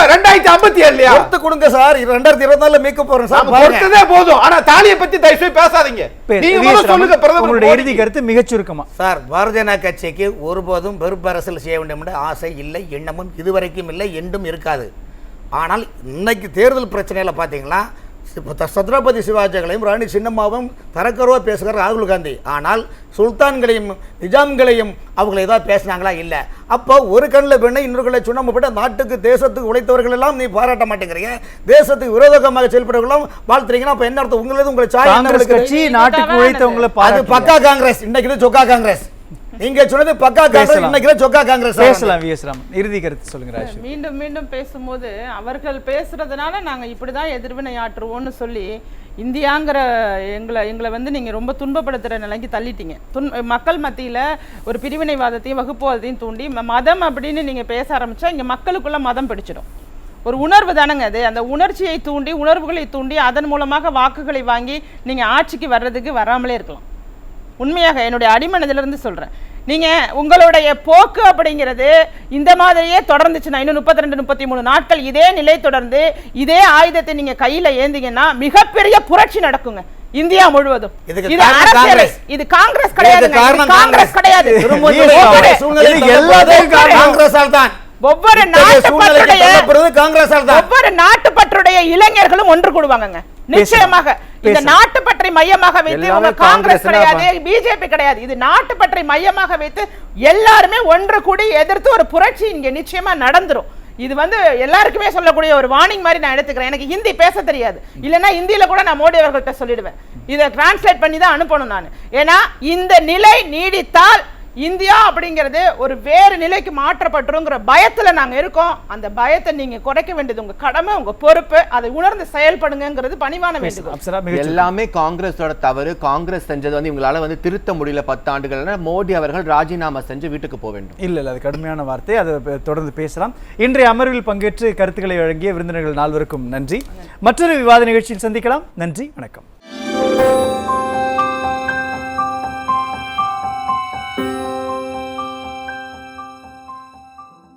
2057 பொறுத்து கொடுங்க சார். 2024 மீட்க போறோம் சார். பொறுத்ததே போதும். ஆனா தாலியை பத்தி தயவு செய்து பேசாதீங்க. நீங்க சொல்லுங்க பிரதமர் இறுதி கருத்து மிகச் சுருக்கமா. சார், பாரதிய ஜனதா கட்சிக்கு ஒருபோதும் வெறுப்பு அரசியல் செய்ய வேண்டும் என்ற ஆசை இல்லை, எண்ணமும் இதுவரைக்கும் இல்லை, என்றும் இருக்காது. ஆனால் இன்னைக்கு தேர்தல் பிரச்சனையில பாத்தீங்கன்னா சத்ரபதி சிவாஜிகளையும் ராணி சின்னம்மாவும் தரக்கருவா பேசுகிற ராகுல் காந்தி. ஆனால் சுல்தான்களையும் நிஜாம்களையும் அவங்களை ஏதாவது பேசினாங்களா? இல்லை. அப்போ ஒரு கண்ணில் வேணா இன்னொரு கண்ணில் சுண்ணாம்பு போட்டு நாட்டுக்கு தேசத்துக்கு உழைத்தவர்கள் எல்லாம் நீ பாராட்ட மாட்டேங்கிறீங்க, தேசத்துக்கு விரோதமாக செயல்படுறவர்களும் வாழ்த்துறீங்கன்னா அப்போ என்ன அர்த்தம்? உங்களது உங்களை கட்சி நாட்டுக்கு உழைத்தவங்களை அது பக்கா காங்கிரஸ், இன்னைக்கு சொக்கா காங்கிரஸ். நீங்க சொன்னது பக்கா காங்கிரஸ், இன்னைக்கு சொக்கா காங்கிரஸ். பேசலாம் விஎஸ் ராமன், இறுதி கருத்து சொல்லுங்க. மீண்டும் மீண்டும் பேசும்போது அவர்கள் பேசுறதுனால நாங்க இப்படிதான் எதிர்வினை ஆற்றுவோம்னு சொல்லி இந்தியாங்கிற எங்களை வந்து நீங்க ரொம்ப துன்பப்படுத்துற நிலைக்கு தள்ளிட்டீங்க. மக்கள் மத்தியில ஒரு பிரிவினைவாதத்தையும் வகுப்புவாதத்தையும் தூண்டி மதம் அப்படின்னு நீங்க பேச ஆரம்பிச்சா இங்க மக்களுக்குள்ள மதம் பிடிச்சிடும். ஒரு உணர்வு தானங்க அது. அந்த உணர்ச்சியை தூண்டி, உணர்வுகளை தூண்டி அதன் மூலமாக வாக்குகளை வாங்கி நீங்க ஆட்சிக்கு வர்றதுக்கு வராமலே இருக்கலாம். உண்மையாக என்னுடைய அடிமனதிலிருந்து சொல்றேன். நீங்க உங்களுடைய போக்கு அப்படிங்கிறது இந்த மாதிரியே தொடர்ந்துச்சுன்னா இன்னும் 32-33 நாட்கள் இதே நிலை தொடர்ந்து இதே ஆயுதத்தை நீங்க கையில ஏந்திங்கன்னா மிகப்பெரிய புரட்சி நடக்குங்க. இந்தியா முழுவதும். இதுக்கு இது காரணம் அரசியல். காங்கிரஸ். இது காங்கிரஸ் கிடையாது. இதுக்கு காரணம் காங்கிரஸ் கிடையாது. சூழ்நிலை எல்லாத்தையும் காங்கிரஸால் தான். ஒவ்வொரு காங்கிரஸால் தான். ஒவ்வொரு நாட்டுப்பற்றுடைய இளைஞர்களும் ஒன்று கூடுவாங்க. நிச்சயமாக இந்த நாட்டுப்பற்றை மையமாக வைத்து எல்லாமே காங்கிரஸ் காங்கிரஸ் கிடையாது, பிஜேபி கிடையாது. இது நாட்டுப்பற்றை மையமாக வைத்து எல்லாருமே ஒன்று கூடி எதிர்த்து ஒரு புரட்சி இங்க நிச்சயமா நடந்துரும். இது வந்து எல்லாருக்குமே சொல்லக்கூடிய ஒரு வார்னிங் மாதிரி நான் எடுத்துக்கிறேன். எனக்கு ஹிந்தி பேச தெரியாது, இல்லைன்னா ஹிந்தியில கூட நான் மோடி அவர்கள்ட்ட சொல்லிடுவேன். இதை டிரான்ஸ்லேட் பண்ணி தான் அனுப்பணும் நான். ஏன்னா இந்த நிலை நீடித்தால் இந்தியா அப்படிங்கிறது ஒரு வேறு நிலைக்கு மாற்றப்பட்டுருங்கிற பயத்துல நாங்க இருக்கோம். அந்த பயத்தை நீங்க குறைக்க வேண்டியது உங்க கடமை, உங்க பொறுப்பு. அதை உணர்ந்து செயல்படுங்கிறது பணிவான வேண்டுகோள். எல்லாமே காங்கிரஸோட தவறு. காங்கிரஸ் செஞ்சது வந்து இவங்களால வந்து திருத்த முடியல 10 ஆண்டுகள். மோடி அவர்கள் ராஜினாமா செஞ்சு வீட்டுக்கு போக வேண்டும். இல்ல அது கடுமையான வார்த்தை. அதை தொடர்ந்து பேசலாம். இன்றைய அமர்வில் பங்கேற்று கருத்துக்களை வழங்கிய விருந்தினர்கள் 4 நன்றி. மற்றொரு விவாத நிகழ்ச்சியில் சந்திக்கலாம். நன்றி, வணக்கம்.